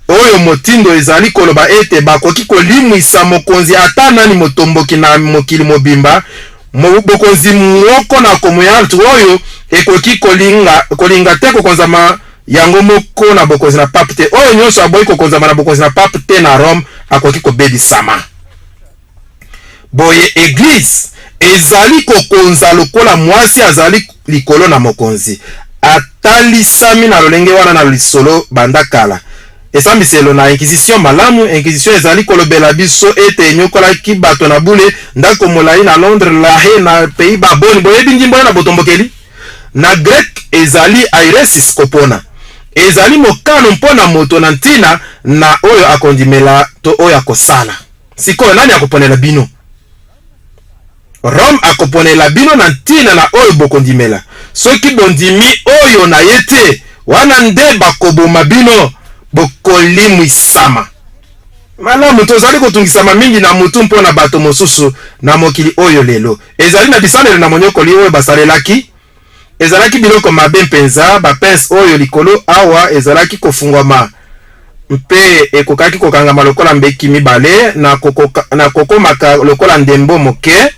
oyo motindo ezali koloba ete bakoki kolimwisa mokonzi ata nani motomboki na mokili mobimba. Bokonzi mwoko na komoyaltu oyo ekoki kolinga te kokonzama yango moko na bokonzi na pape te. Oyo nyonso aboyi kokonzama na bokonzi na pape te na Rome akoki kobebisama. Boye église ezali kokonza lokola mwasi azali likolo na mokonzi. Atalisami na lolenge wana na lisolo bandakala. Esambiselo na inquisition malamu. Inquisition ezali kolobela biso ete enyokolaki bato na bule ndako molai na Londres, La Haye na pays baboni. Boyebi njimbo na botombokeli na grec ezali airesis kopona. Ezali mokano mpona moto na ntina na oyo akondimela to oyo akosala. Sikoyo nani akoponela bino? Rome akoponela bino na ntina na oyo bokondimela. Soki bondimi oyo na yete wana nde bakoboma bino bokolimwisama. Malamu tozali kotungisama mingi na mutu mpona bato mosusu na mokili oyo lelo. Ezali na bisalelo na monyokoli oyo basalelaki. Ezalaki biloko mabe mpenza, bapince oyo likolo awa ezalaki kofungwama mpe ekokaki kokangama lokola mbeki mibale na kokomaka lokola ndembo moke.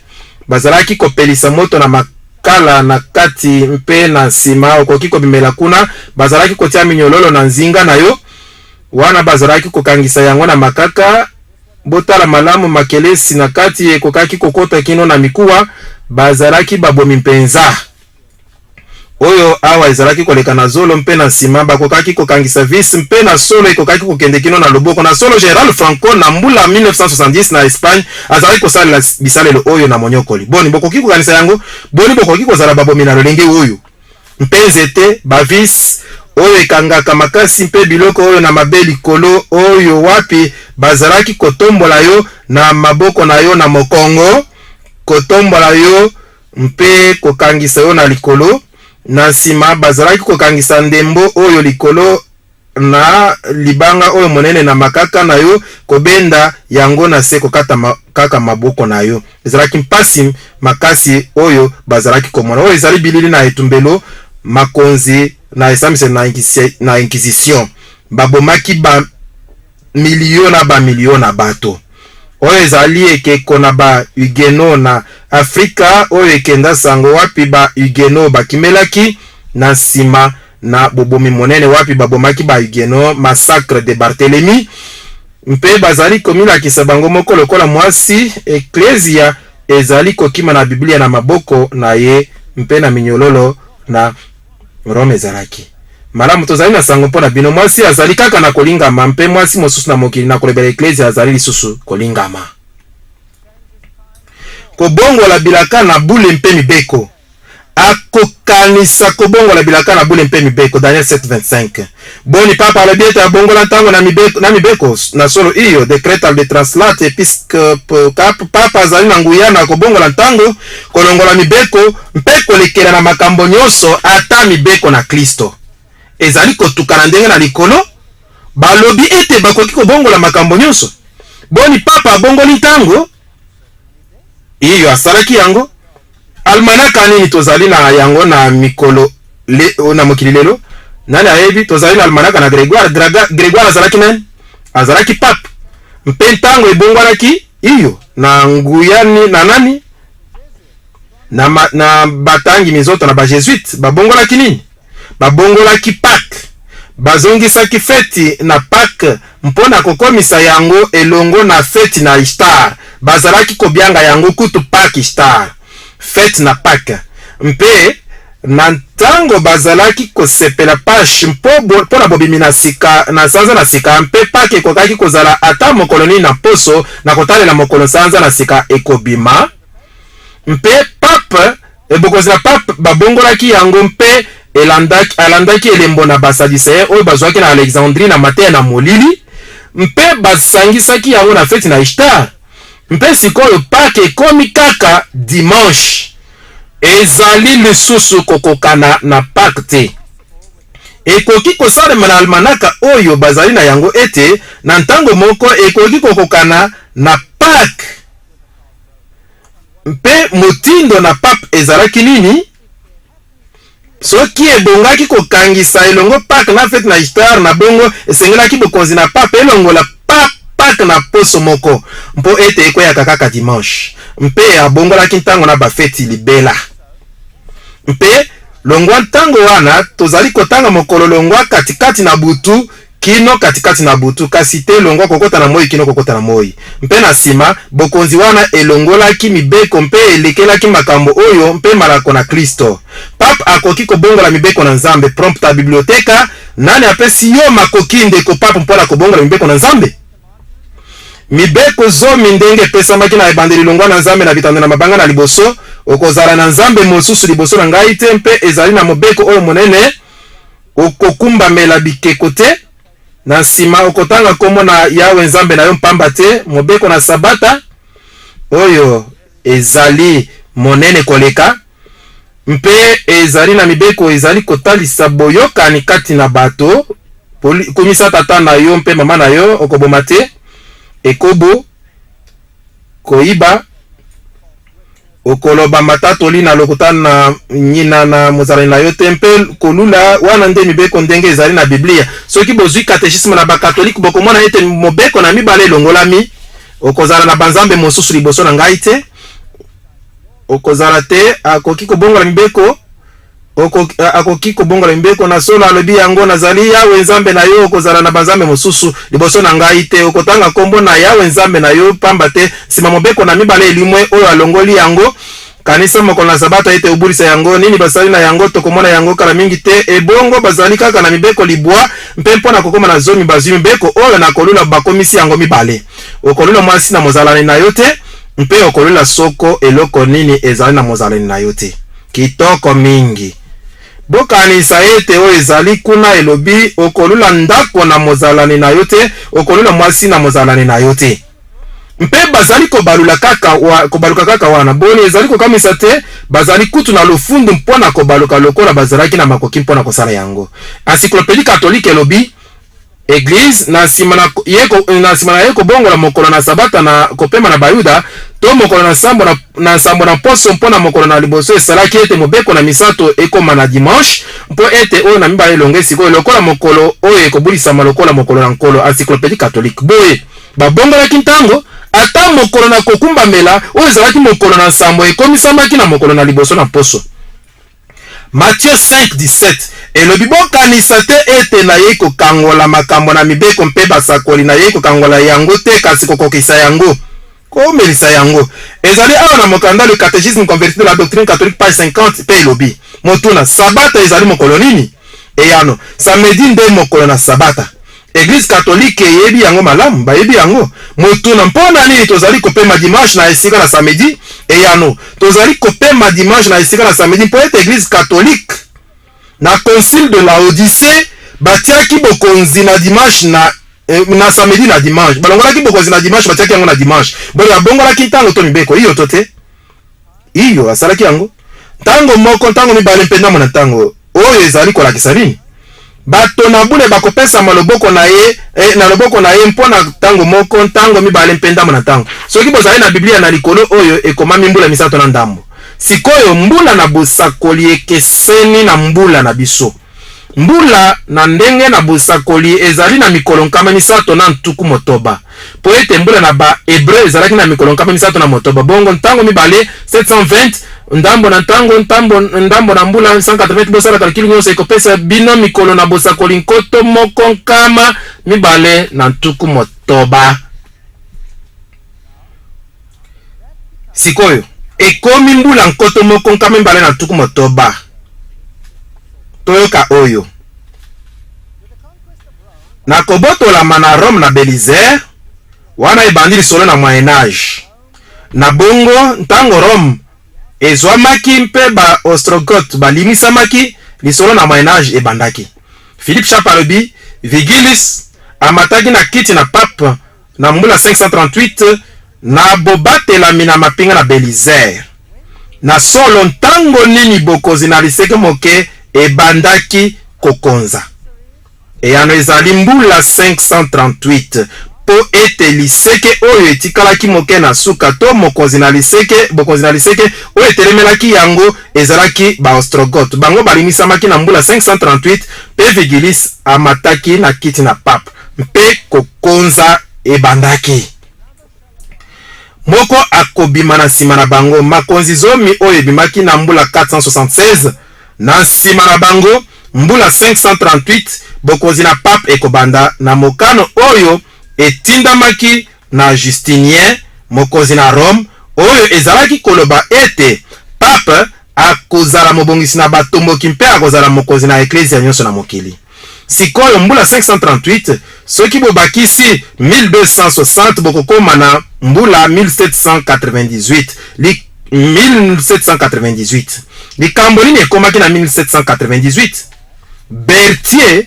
Bazalaki kopelisa moto na makala na kati mpe na nsima okoki kobimela kuna. Bazalaki kotia minyololo na nzinga na yo wana bazalaki kokangisa yango na makaka. Botala malamu makelesi na kati ekokaki kokota kino na mikuwa. Bazalaki babomi mpenza oyo awa ezalaki koleka na zolo mpe na nsima bakokaki kokangisa vis mpe na solo ekokaki kokende kino na loboko na solo. Général Franco na mbula 1970 na Espagne azalaki kosalela bisalelo oyo na monyokoli. Boni bokoki kokanisa yango, boni bokoki kozala babomi na lolenge oyo mpe nzete bavis oyo ekangaka makasi mpe biloko oyo na mabe likolo oyo wapi bazalaki kotombola yo na maboko na yo na mokongo, kotombola yo mpe kokangisa yo na likolo. Na nsima bazalaki kokangisa ndembo oyo likolo na libanga oyo monene na makaka na yo kobenda yango na se kokata kaka maboko na yo. Ezalaki mpasi makasi oyo bazalaki komona. Oyo ezali bilili na etumbelo makonzi na esamise na inquisition. Babomaki ba milio na bato. oyo ezali ekeko na ba Huguenot na Afrika oyo ekenda sango wapi ba Huguenot bakimelaki na nsima na bobomi monene wapi babomaki ba Huguenot, massacre de Barthélemy. Mpe bazali komilakisa bango moko lokola mwasi eklezia ezali kokima na Biblia na maboko na ye mpe na minyololo na Rome ezalaki. Malamu tozali na sango mpona bino, mwasi azali kaka na kolingama mpe mwasi mosusu na mokili na kolebela eklezia azali lisusu kolingama. Kobongola bilaka na bule mpe mibeko. Akokanisa kobongola bilaka na bule mpe mibeko, Daniel 7:25. Boni papa alobi ta bongola ntango na mibeko na solo iyo decretal de translate episcope papa azali na nguya na kobongola ntango kolongola mibeko mpe kolekela na makambo nyonso ata mibeko na Kristo. Ezali kotukana ndenge na likolo balobi ete bakoki kobongola makambo nyonso. Boni papa abongoli ntango iyo asalaki yango. Almanaka nini tozali na yango na mikolo na mokili lelo? Nani ayebi? Tozali na almanaka na Grégoire azalaki nani? Azalaki pape. Mpe ntango ebongwanaki iyo na nguyani na nani? Na batangi mizoto na ba Jésuite babongolaki nini? Babongolaki Pâques. Bazongisaki feti na Pâques mpona kokomisa yango elongo na feti na Ishtar. Bazalaki kobianga yango kutu Pâques Ishtar. Fete na Pâques. Mpe na ntango bazalaki kosepela Pâques mpo na bobimi na sika na sanza na sika mpe Pâques ekokaki kozala ata mokolo nini na poso na kotalela mokolo sanza na sika ekobima. Mpe pape ebokozi na pape babongolaki yango mpe alandaki elembo na basadiseye oyo bazwaki na Alexandrie na mateya na molili mpe basangisaki yango na feti na Ishtar. Mpe sikoyo Pâques ekomi kaka dimanche. Ezali lisusu kokokana na Pâques te. Ekoki kosalema na almanaka oyo bazali na yango ete na ntango moko ekoki kokokana na Pâques. Mpe motindo na pape ezalaki nini? Soki ebongaki kokangisa elongo Pâques na fete na Ishtar na bongo esengelaki bokonzi na pape elongola Pâques na poso moko mpo ete ekoyaka kaka dimanche. Mpe abongolaki ntango na bafeti libela. Mpe longwa ntango wana tozali kotanga mokolo longwa katikati na butu kino katikati na butu, kasi te longwa kokota na moi kino kokota na moi. Mpe na sima bokonzi wana elongolaki mibeko mpe elekelaki makambo oyo mpe malako na Kristo. Pape akoki kobongola mibeko na Nzambe. Prompta biblioteka, nani apesi yo makoki ndeko pape mpona kobongola mibeko na Nzambe? Mibeko zomi ndenge pesamaki na ebandeli longwa na Nzambe na bitando na mabanga na liboso, okozala na Nzambe mosusu liboso na ngai te mpe ezali na mobeko oyo monene okokumbamela bikeko te. Na nsima okotanga kombo na Yawe Nzambe na yo mpamba te. Mobeko na sabata oyo ezali monene koleka mpe ezali na mibeko ezali kotalisa boyokani kati na bato. Komisa tata na yo mpe mama na yo okoboma te, ekobo koiba okoloba matatoli na lokotana na nyina na mozalani na yo te mpe kolula wana nde mibeko ndenge ezali na Biblia. Soki bozwi katechisme na bakatolike bokomona ete mobeko na mibale elongolami. Okozala na banzambe mosusu liboso na ngai te, okozala te akoki kobongola mibeko akoki kobongola mibeko na solo alobi yango nazali Yawe Nzambe na yo, okozala na banzambe mosusu liboso na ngai te, okotanga kombo na Yawe Nzambe na yo pamba te sima mobeko na mibale elimwe oyo alongoli yango. Kanisa mokolo na sabata ete obulisa yango nini basali na yango tokomona yango kala mingi te. Ebongo bazali kaka na mibeko libwa mpe mpona kokoma na zomi bazwi mibeko oyo na kolula bakomisi yango mibale. Okolula mwasi na mozalani na yo te mpe okolula soko eloko nini ezali na mozalani na yo te. Kitoko mingi. Bokanisa ete oyo ezali kuna elobi okolula ndako na mozalani na yo te, okolula mwasi na mozalani na yo te. Mpe bazali kobaluka kaka wana. Boni ezali kokamisa te, bazali kutu na lofundu mpona kobaluka lokola bazalaki na makoki mpona kosala yango. Encyclopédie catholique elobi Église na sima na ye kobongola mokolo na sabata na kopema na bayuda to mokolo na nsambo na poso mpona mokolo na liboso esalaki ete mobeko na misato ekoma na dimanche mpo ete oyo na mibale elonge sikoyo lokola mokolo oyo ekobulisama lokola mokolo na nkolo. Encyclopédie catholique boye babongolaki ntango ata mokolo na kokumbamela oyo ezalaki mokolo na nsambo ekomisambaki na mokolo na liboso na poso. Matthieu 5:17 elobi bokanisa te ete na ye kokangola makambo na mibeko mpe basakoli na ye kokangola yango te kasi kokokisa yango komelisa yango. Ezali awa na mokanda le catéchisme converti de la doctrine catholique page 50 pe elobi motuna sabata ezali mokolo nini? Eyano samedi nde mokolo na sabata. Église catholique yebi yango malamu bayebi yango motuna mpona nini tozali kopema dimanche na esika na samedi? Eyano tozali kopema dimanche na esika na samedi mpo ete Église catholique na concile de la Odyssée batiaki bokonzi na dimanche na samedi na dimanche balongolaki bokonzi na dimanche batiaki yango na dimanche boya bongolaki ntango to mibeko iyo to te iyo asalaki yango ntango moko ntango mibale mpe ndambo na ntango oyo ezali kolakisa nini? Bato na bule bakopesa maloboko na ye na loboko na ye mpona ntango moko ntango mibale mpe ndambo na ntango. Soki bozali na Biblia na likolo oyo ekomami mbula misato na ndambo. Sikoyo mbula na bosakoli ekeseni na mbula na biso. Mbula na ndenge na bosakoli ezali na mikolo nkama misato na ntuku motoba. Po ete mbula na ba Hébreu ezalaki na mikolo nkama misato na motoba. Bongo ntango mibale 720 ndambo na ntango ndambo na mbula 180 bosala kalkili nyonso ekopesa bino mikolo na bosakoli nkoto moko nkama mibale na ntuku motoba. Sikoyo ekomi mbula nkoto moko nkama mibale na ntuku motoba. Toyoka oyo na kobotola na Rome na Belisaire wana ebandi lisolo na Moyen Âge. Na bongo ntango Rome ezwamaki mpe ba Ostrogoth balimisamaki lisolo na Moyen Âge ebandaki. Philippe Chaparobi Vigilis amataki na kiti na pape na mbula 538 na bobatelami na mapinga na Belisaire. Na solo ntango nini bokozi na liseke moke ebandaki kokonza. Eyano ezali mbula 538 po ete liseke oyo etikalaki moke na suka to bokonzi na liseke oyo etelemelaki yango ezalaki ba Ostrogoth. Bango balimisamaki na mbula 538 pe Vigilis amataki na kiti na pape mpe kokonza ebandaki. Moko akobima na sima na bango makonzi zomi oyo ebimaki na mbula 476 na nsima na bango mbula 538 bokonzi na pape ekobanda na mokano oyo etindamaki na Justinien mokonzi na Rome oyo ezalaki koloba ete pape akozala mobongisi na batomboki mpe akozala mokonzi na eklezia nyonso na mokili. Sikoyo mbula 538 soki bobakisi 1260 bokokoma na mbula 1798 likambo nini ekomaki na 1798? Berthier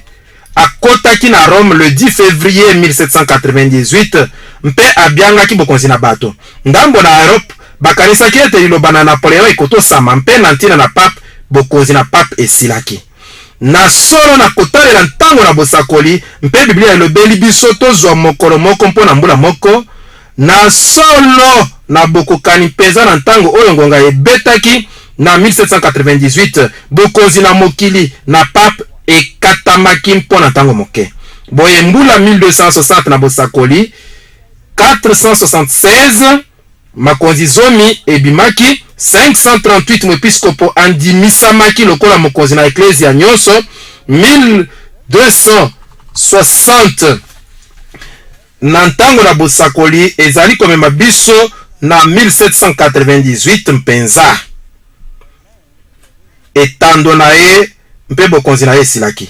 akotaki na Rome le 10 février 1798 mpe abiangaki bokonzi na bato. Ndambo na Europe bakanisaki ete liloba na Napoléon ekotosama mpe na ntina na pape bokonzi na pape esilaki. Na solo na kotalela ntango na bosakoli mpe Biblia elobeli biso tozwa mokolo moko mpo na mbula moko. Na solo na bokokani peza na ntango oyo ngonga ebetaki na 1798 bokonzi na mokili na pape ekatamaki mpo na ntango moke. Boye mbula 1260 na bosakoli 476 makonzi zomi ebimaki 538 mwepiskopo andimisamaki lokola mokonzi na eklezia nyonso 1260 na ntango na bosakoli ezali komema biso na 1798 mpenza etando na ye mpe bokonzi na ye esilaki.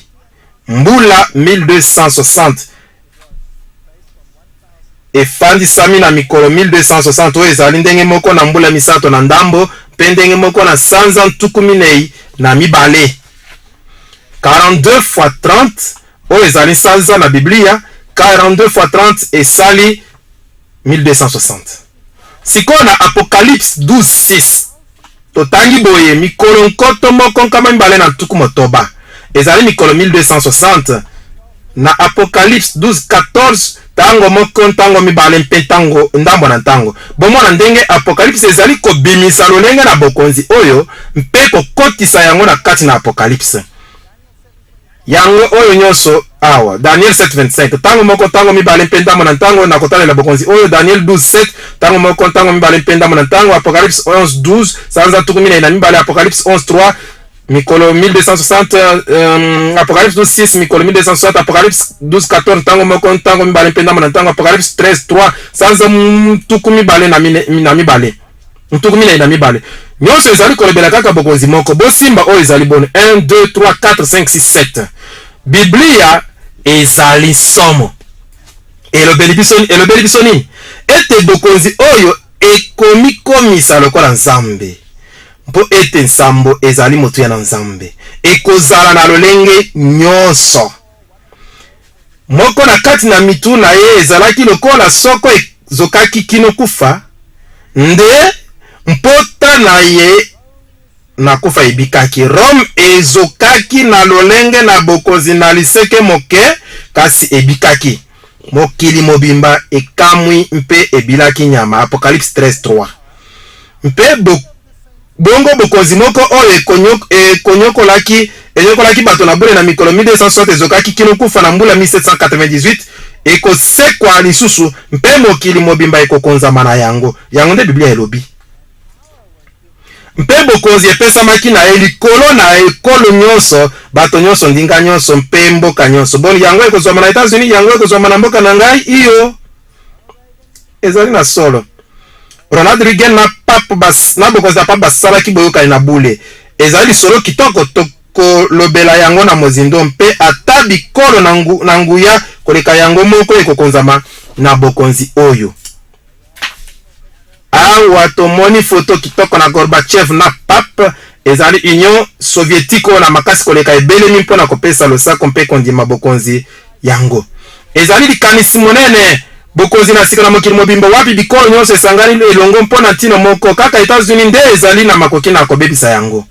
Mbula 1260 efandisami na mikolo 1260 oyo ezali ndenge moko na mbula misato na ndambo mpe ndenge moko na sanza ntuku minei na mibale. 42 fois 30 oyo ezali sanza na Biblia 42 fois 30 esali 1260. Sikoyo na Apocalypse 12:6 totangi boye mikolo nkoto moko nkama mibale na ntuku motoba ezali mikolo 1260 na Apocalypse 12:14 tango moko ntango mibale mpe tango ndambo na ntango. Bomona ndenge Apocalypse ezali kobimisa lolenge na bokonzi oyo mpe kokotisa yango na kati na Apocalypse. Yango oyo nyonso awa Daniel 7:25 tango moko tango mibale mpenda mona tango na kotalela bokonzi oyo Daniel 12:7 tango moko tango mibale mpenda mona tango Apocalypse 11:12 sanza tukumina ina mibale Apocalypse 11:3 mikolo 1260 Apocalypse 12:6 mikolo 1260 Apocalypse 12:14 tango moko tango mibale mpenda mona tango Apocalypse 13:3 sanza tukumibale na mibale ntukumina ina mibale nyonso ezali kolobela kaka bokonzi moko bosimba oyo ezali bono 1 2 3 4 5 6 7 Biblia ezali somo elobeli biso nini ete bokonzi oyo ekomikomisa lokola nzambe mpo ete nsambo ezali motuya na nzambe ekozala na lolenge nyonso moko na kati na mitu na ye ezalaki lokola soko ezokaki kino kufa nde mpota na ye na kufa ebikaki Rome ezokaki na lolenge na bokonzi na liseke moke kasi ebikaki mokili mobimba ekamwi mpe ebilaki nyama Apocalypse 13:3 mpe bongo bokonzi moko oyo ekonyokolaki bato na bule na mikolo 1260 ezokaki kino kufa na mbula 1798 ekosekwa lisusu mpe mokili mobimba ekokonzama na yango nde Biblia elobi mpe bokonzi epesamaki na ye likolo na ekolo nyonso bato nyonso ndinga nyonso mpe mboka nyonso boni yango ekozwama na Etats-Unis yango ekozwama na mboka na ngai iyo ezali na solo Ronald Reagan na bokonzi ya pape basalaki boyokani na bule ezali solo kitoko tokolobela yango na mozindo mpe ata bikolo na nguya koleka yango moko ekokonzama na bokonzi oyo awa tomoni foto kitoko na Gorbachev na pape ezali Union Soviétique na makasi koleka ebelemi mpona kopesa losako mpe kondima bokonzi yango ezali likanisi monene bokonzi na sika na mokili mobimba wapi bikolo nyonso esangani elongo mpona ntina moko kaka Etats-Unis nde ezali na makoki na kobebisa yango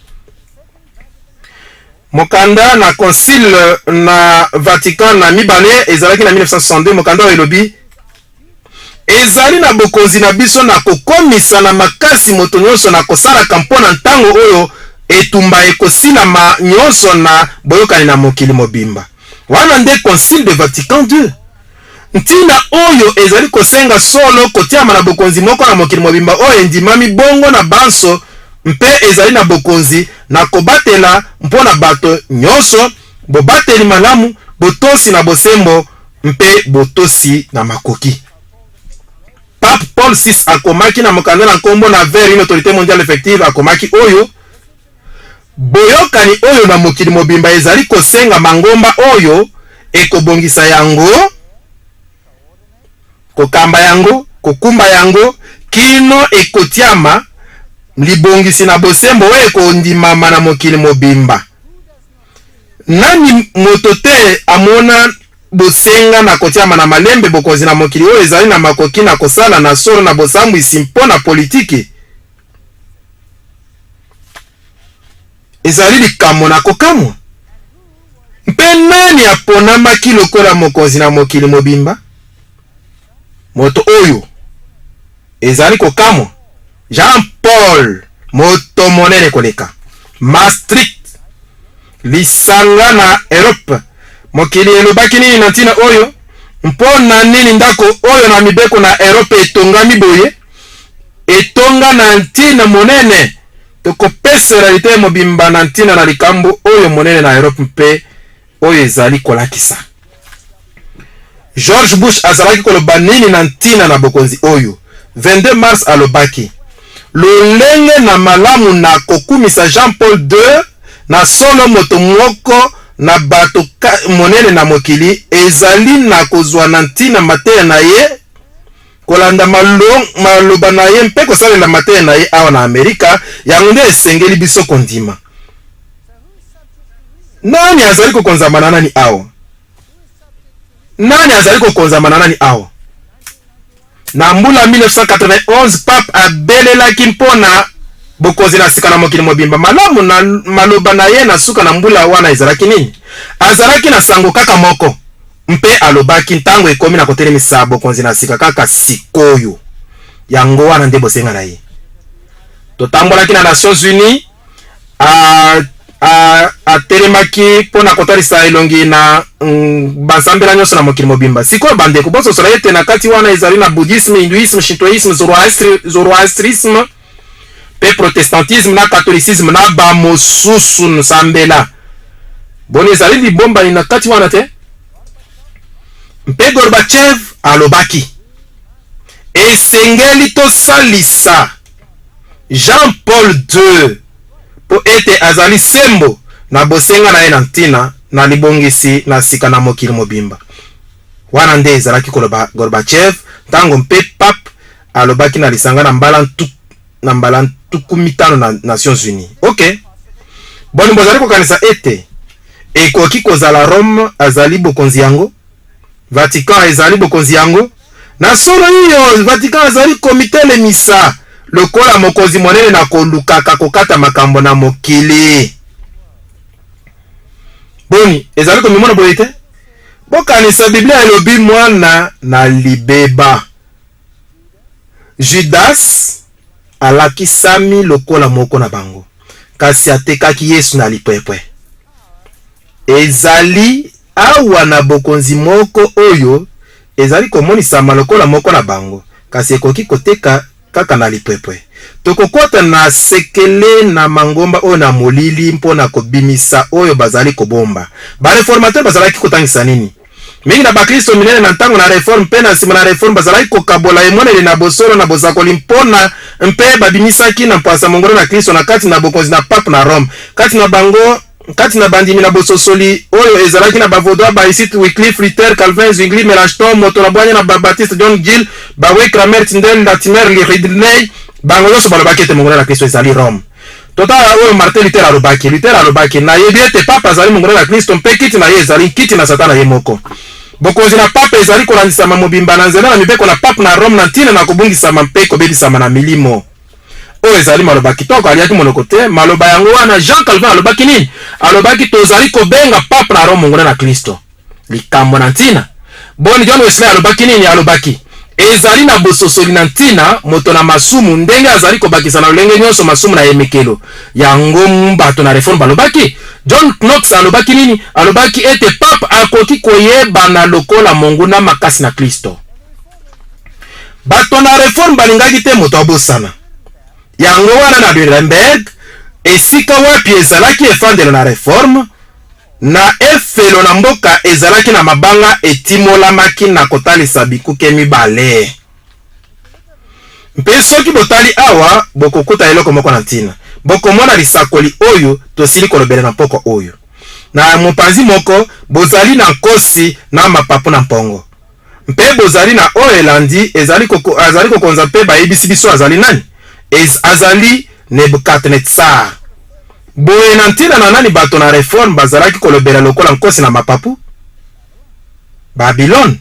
mokanda na concile na Vatican na mibale ezalaki na 1962 mokanda oyo elobi ezali na bokonzi na biso na kokomisa na makasi moto nyonso na kosalaka mpona ntango oyo etumba ekosilama nyonso na boyokani na mokili mobimba wana nde concile de Vatican II ntina oyo ezali kosenga solo kotiama na bokonzi moko na mokili mobimba oyo endimami bongo na banso mpe ezali na bokonzi na kobatela mpona bato nyonso bobateli malamu botosi na bosembo mpe botosi na makoki Pape Paul VI akomaki na mokanda na nkombo na vers une autorité mondiale effective akomaki oyo boyokani oyo na mokili mobimba ezali kosenga mangomba oyo ekobongisa yango kokamba yango kokumba yango kino ekotiama libongisi na bosembo oyo ekondimama na mokili mobimba nani moto te amona bosenga na kotiama na malembe bokonzi na mokili oyo ezali na makoki na kosala na solo na bosambwisi mpo na politiki ezali likambo na kokamwa mpe nani aponamaki lokola mokonzi na mokili mobimba moto oyo ezali kokamwa Jean Paul moto monene koleka Maastricht lisanga na Europe mokili elobaki nini na ntina oyo mpo na nini ndako oyo na mibeko na Europe etongami boye etonga na ntina monene tokopesa realite mobimba na ntina na likambo oyo monene na Europe mpe oyo ezali kolakisa George Bush azalaki koloba nini na ntina na bokonzi oyo 22 mars alobaki lolenge na malamu na kokumisa Jean Paul II na solo moto moko na bato monene na mokili ezali na kozwa na ntina mateya na ye kolanda maloba na ye mpe kosalela mateya na ye awa na Amerika yango nde esengeli biso kondima nani azali kokonzama na nani awa nani azali kokonzama na nani awa na mbula 1991 pape abelelaki mpona bokonzi na sika na mokili mobimba malamu na maloba na ye na suka na mbula wana ezalaki nini azalaki na sango kaka moko mpe alobaki ntango ekomi na kotelemisa bokonzi na sika kaka sikoyo yango wana nde bosenga na ye totambolaki na Nations Unies atelemaki mpona kotalisa elongi na basambela nyonso na mokili mobimba. Sikoyo bandeko bososola ete na kati wana ezali na bouddhisme, hinduisme, shintoisme, zoroastrisme pe protestantisme na catholicisme na bamosusu nsambela. Boni ezali libombani na kati wana te. Mpe Gorbachev alobaki esengeli tosalisa Jean-Paul II po ete azali sembo na bosenga na ye na ntina na libongisi na sika na mokili mobimba. Wana nde ezalaki koloba Gorbachev tango mpe pape alobaki na lisanga na mbala ntuku mitano na Nations Unies. Ok, boni bozali kokanisa ete ekoki kozala Rome azali bokonzi yango, Vatican ezali bokonzi yango, na solo hiyo Vatican azali komite lemisa lokola mokonzi monene na kolukaka kokata makambo na mokili. Boni ezali komimona boye te. Bokanisa Biblia elobi mwana na libeba. Judas alakisami lokola moko na bango, kasi atekaki Yesu na lipwepwe. Ezali awa na bokonzi moko oyo ezali komonisama lokola moko na bango, kasi ekoki koteka kaka na lipwepwe. Tokokota na sekele na mangomba oyo na molili mpona kobimisa oyo bazali kobomba. Ba reformateur bazalaki kotangisa nini? Mingi na bakristo minene na ntango na reforme pe na nsima na reforme bazalaki kokabola emonele na bosolo na bozakoli mpona mpe babimisaki na mpwasa mongolo na Kristo na kati na bokonzi na pape na Rome. Kati na bandimi na bososoli oyo ezalaki na bavodoa baisite Wycliffe, Luther, Calvin, Zwingli, Melanchthon, moto na bwanya na Baptiste, John Gill, Bawe, Cranmer, Tyndale, Latimer, Ridley, bango nyonso balobaki ete mongolo na Kristo ezali Rome. Tota oyo Martin Luther alobaki na yebi ete papa azali mongolo na Kristo mpe kiti na ye ezali kiti na Satana ye moko. Bokonzi na papa ezali kolandisama mobimba na nzela na mibeko na papa na Rome na ntina na kobungisama mpe kobebisama na milimo. Oyo ezali maloba kitoko aliaki monoko te. Maloba yango wana Jean Calvin alobaki nini? Alobaki tozali kobenga papa na Rome mongolo na Kristo likambo na ntina. Boni John Wesley alobaki nini? Alobaki ezali na bososoli na ntina moto na masumu ndenge azali kobakisa na lolenge nyonso masumu na yemekelo yango bato na reforme balobaki. John Knox alobaki nini? Alobaki ete papa akoki koyeba na lokola monguna makasi na Kristo. Bato na reforme balingaki te moto abosana yango wana na Nuremberg esika wapi ezalaki efandelo na reforme na efelo na mboka ezalaki na mabanga etimolamaki na kotalisa bikuke mibale. Mpe soki botali awa bokokuta eloko moko na ntina. Bokomona lisakoli oyo tosili kolobela na poko oyo. Na mopanzi moko bozali na nkosi na mapapu na mpongo. Mpe bozali na oyo elandi azali kokonza mpe bayebisi biso azali nani? Azali Nebukadnezar. Boye na ntina na nani bato na reforme bazalaki kolobela lokola nkosi na mapapu? Babylon.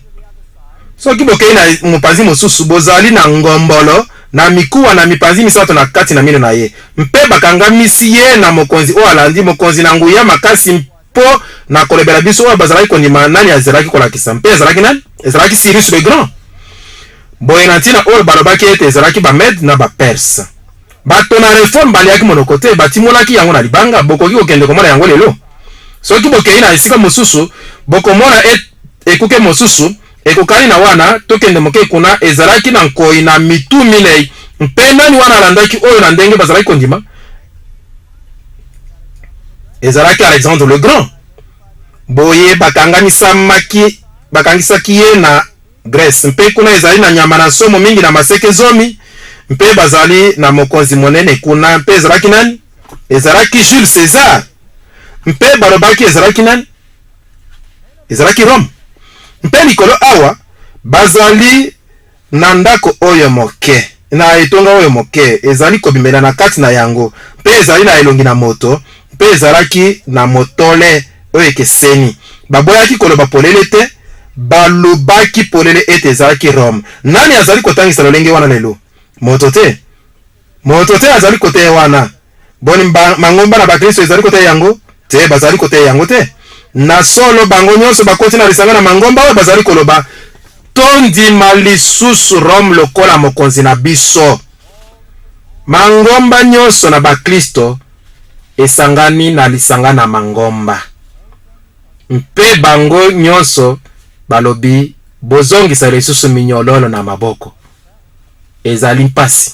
Soki bokei na mopanzi mosusu bozali na ngombolo na mikuwa na mipanzi misato na kati na mino na ye. Mpe bakangamisi ye na mokonzi o alandi mokonzi na nguya makasi mpo na kolobela biso oyo bazalaki kondima nani azalaki kolakisa. Mpe ezalaki nani? Ezalaki Cyrus le Grand. Boye na ntina oyo balobaki ete ezalaki Bamed na Baperse. Bato na reforme baliaki monoko te batimolaki yango na libanga. Bokoki kokende komona yango lelo. Soki bokei na esika mosusu bokomona ekuke mosusu ekokani na wana tokende moke kuna ezalaki na nkoi na mitu minei. Mpe nani wana alandaki oyo na ndenge bazalaki kondima? Ezalaki Alexandre le Grand. Boye bakangisaki ye na Grèce. Mpe kuna ezali na nyama na somo mingi na maseke zomi. Mpe bazali na mokonzi monene kuna. Mpe ezalaki nani? Ezalaki Jules César. Mpe balobaki ezalaki nani? Ezalaki Rome. Mpe likolo awa bazali na ndako oyo moke na etonga oyo moke ezali kobimela na kati na yango. Mpe ezali na elongi na moto. Mpe ezalaki na motole oyo ekeseni. Baboyaki koloba polele te, balobaki polele ete ezalaki Rome. Nani azali kotangisa lolenge wana lelo? Moto te. Moto te azali kote wana. Boni mangomba na bakristo ezali kote yango? Te bazali kote yango te. Na solo bango nyonso bakoti na lisanga na mangomba oyo bazali koloba tondima lisusu Rome lokola mokonzi na biso. Mangomba nyonso na bakristo esangani na lisanga na mangomba. Mpe bango nyonso balobi bozongisa lisusu minyololo na maboko. Ezali mpasi.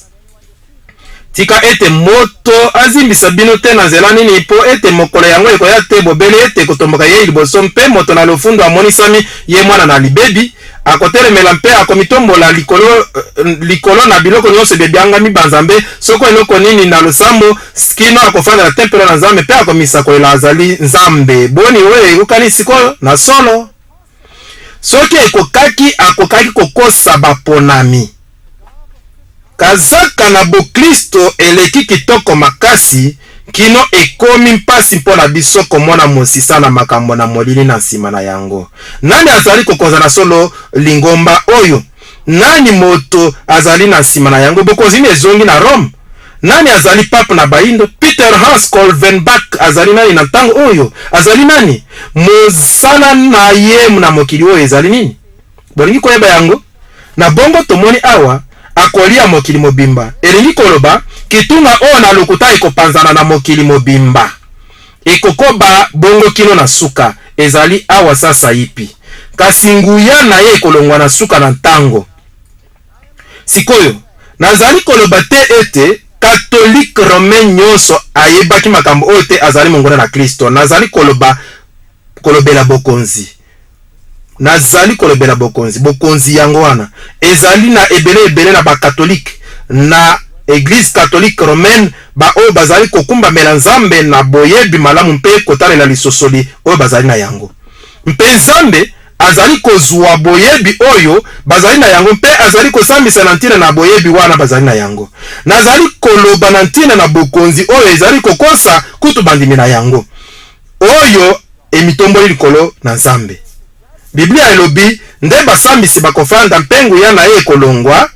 Tika ete moto azimbisa bino te na nzela nini po ete mokolo yango ekoya te bobele ete kotomboka ye liboso mpe moto na lofundo amonisami ye mwana na libebi akotelemela mpe akomitombola likolo na biloko nyonso bebyangami banzambe soko eloko nini na losambo skino akofanda na tempelo na nzambe mpe akomisa kolela azali nzambe. Boni oyo ekokani sikoyo na solo soki akokaki kokosa baponami. Kazaka na bokristo eleki kitoko makasi kino ekomi mpasi mpona biso komona mosisa na makambo na molili na nsima na yango. Nani azali kokonza na solo lingomba oyo? Nani moto azali na nsima na yango? Bokonzi ezongi na Rome. Nani azali pape na baindo? Peter Hans Kolvenbach azali nani na ntango oyo? Azali nani? Mosala na ye na mokili oyo ezali nini? Bolingi koyeba yango? Na bongo tomoni awa akolia mokili mobimba. Elingi koloba kitunga o na lokuta ekopanzana na mokili mobimba. Ekokoba bongo kino na suka. Ezali awa sasa ipi. Kasi nguya na ye kolongwa na suka na ntango. Sikoyo, nazali koloba te ete Catholique Romain nyonso ayebaki makambo oyo te azali mongona na Kristo. Nazali kolobela bokonzi. Nazali kolobela bokonzi yango wana ezali na ebele na ba catholique na église catholique romaine ba oyo bazali kokumba mela nzambe na boyebi malamu mpe kotalela lisosoli oyo bazali na yango. Mpe nzambe azali kozwa boyebi oyo bazali na yango mpe azali kosambisa na ntina na boyebi wana bazali na yango. Nazali koloba na ntina na bokonzi oyo ezali kokosa kutu bandimi na yango oyo emitomboli likolo na nzambe. Biblia elobi nde basambisi bakofanda mpengu ya na ye kolongwa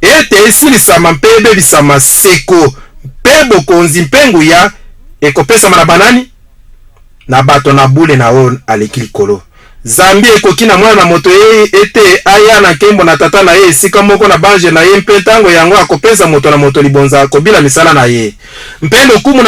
ete esilisama mpe ebebisama seko mpe bokonzi mpengu ya ekopesama na banani na bato na bule na oyo aleki likolo. Zambi ekoki na mwana na moto ye ete aya na kembo na tata na ye esika moko na bange na ye mpe ntango yango akopesa moto na moto libonza akobila misala na ye. Mpe lokumu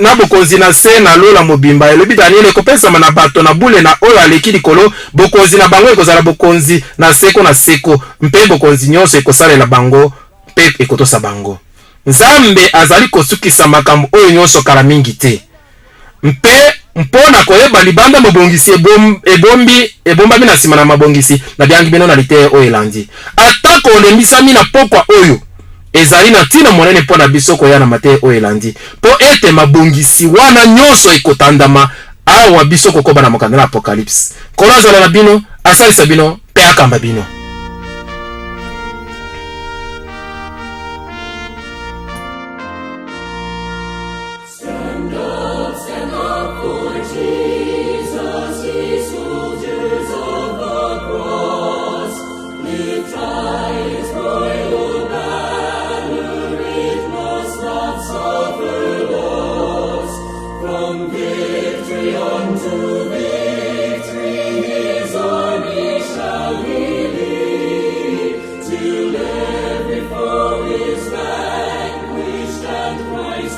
na bokonzi na se na lola mobimba elobi Daniel ekopesa na bato na bule na oyo aleki likolo bokonzi na bango ekozala bokonzi na seko mpe bokonzi nyonso ekosalela bango mpe ekotosa bango. Nzambe azali kosukisa makambo oyo nyonso kala mingi te. Mpe mpona koyeba libanda mabongisi ebombami na nsima na mabongisi na byangi bino na lite oyo elandi. Atako olembisami na pokwa oyo ezali na ntina monene mpona biso koya na mate oyo elandi. Po ete mabongisi wana nyonso ekotandama awa biso kokoba na mokanda na apocalypse. Kolo azala na bino, asalisa bino, pe akamba bino.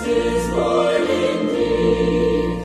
Is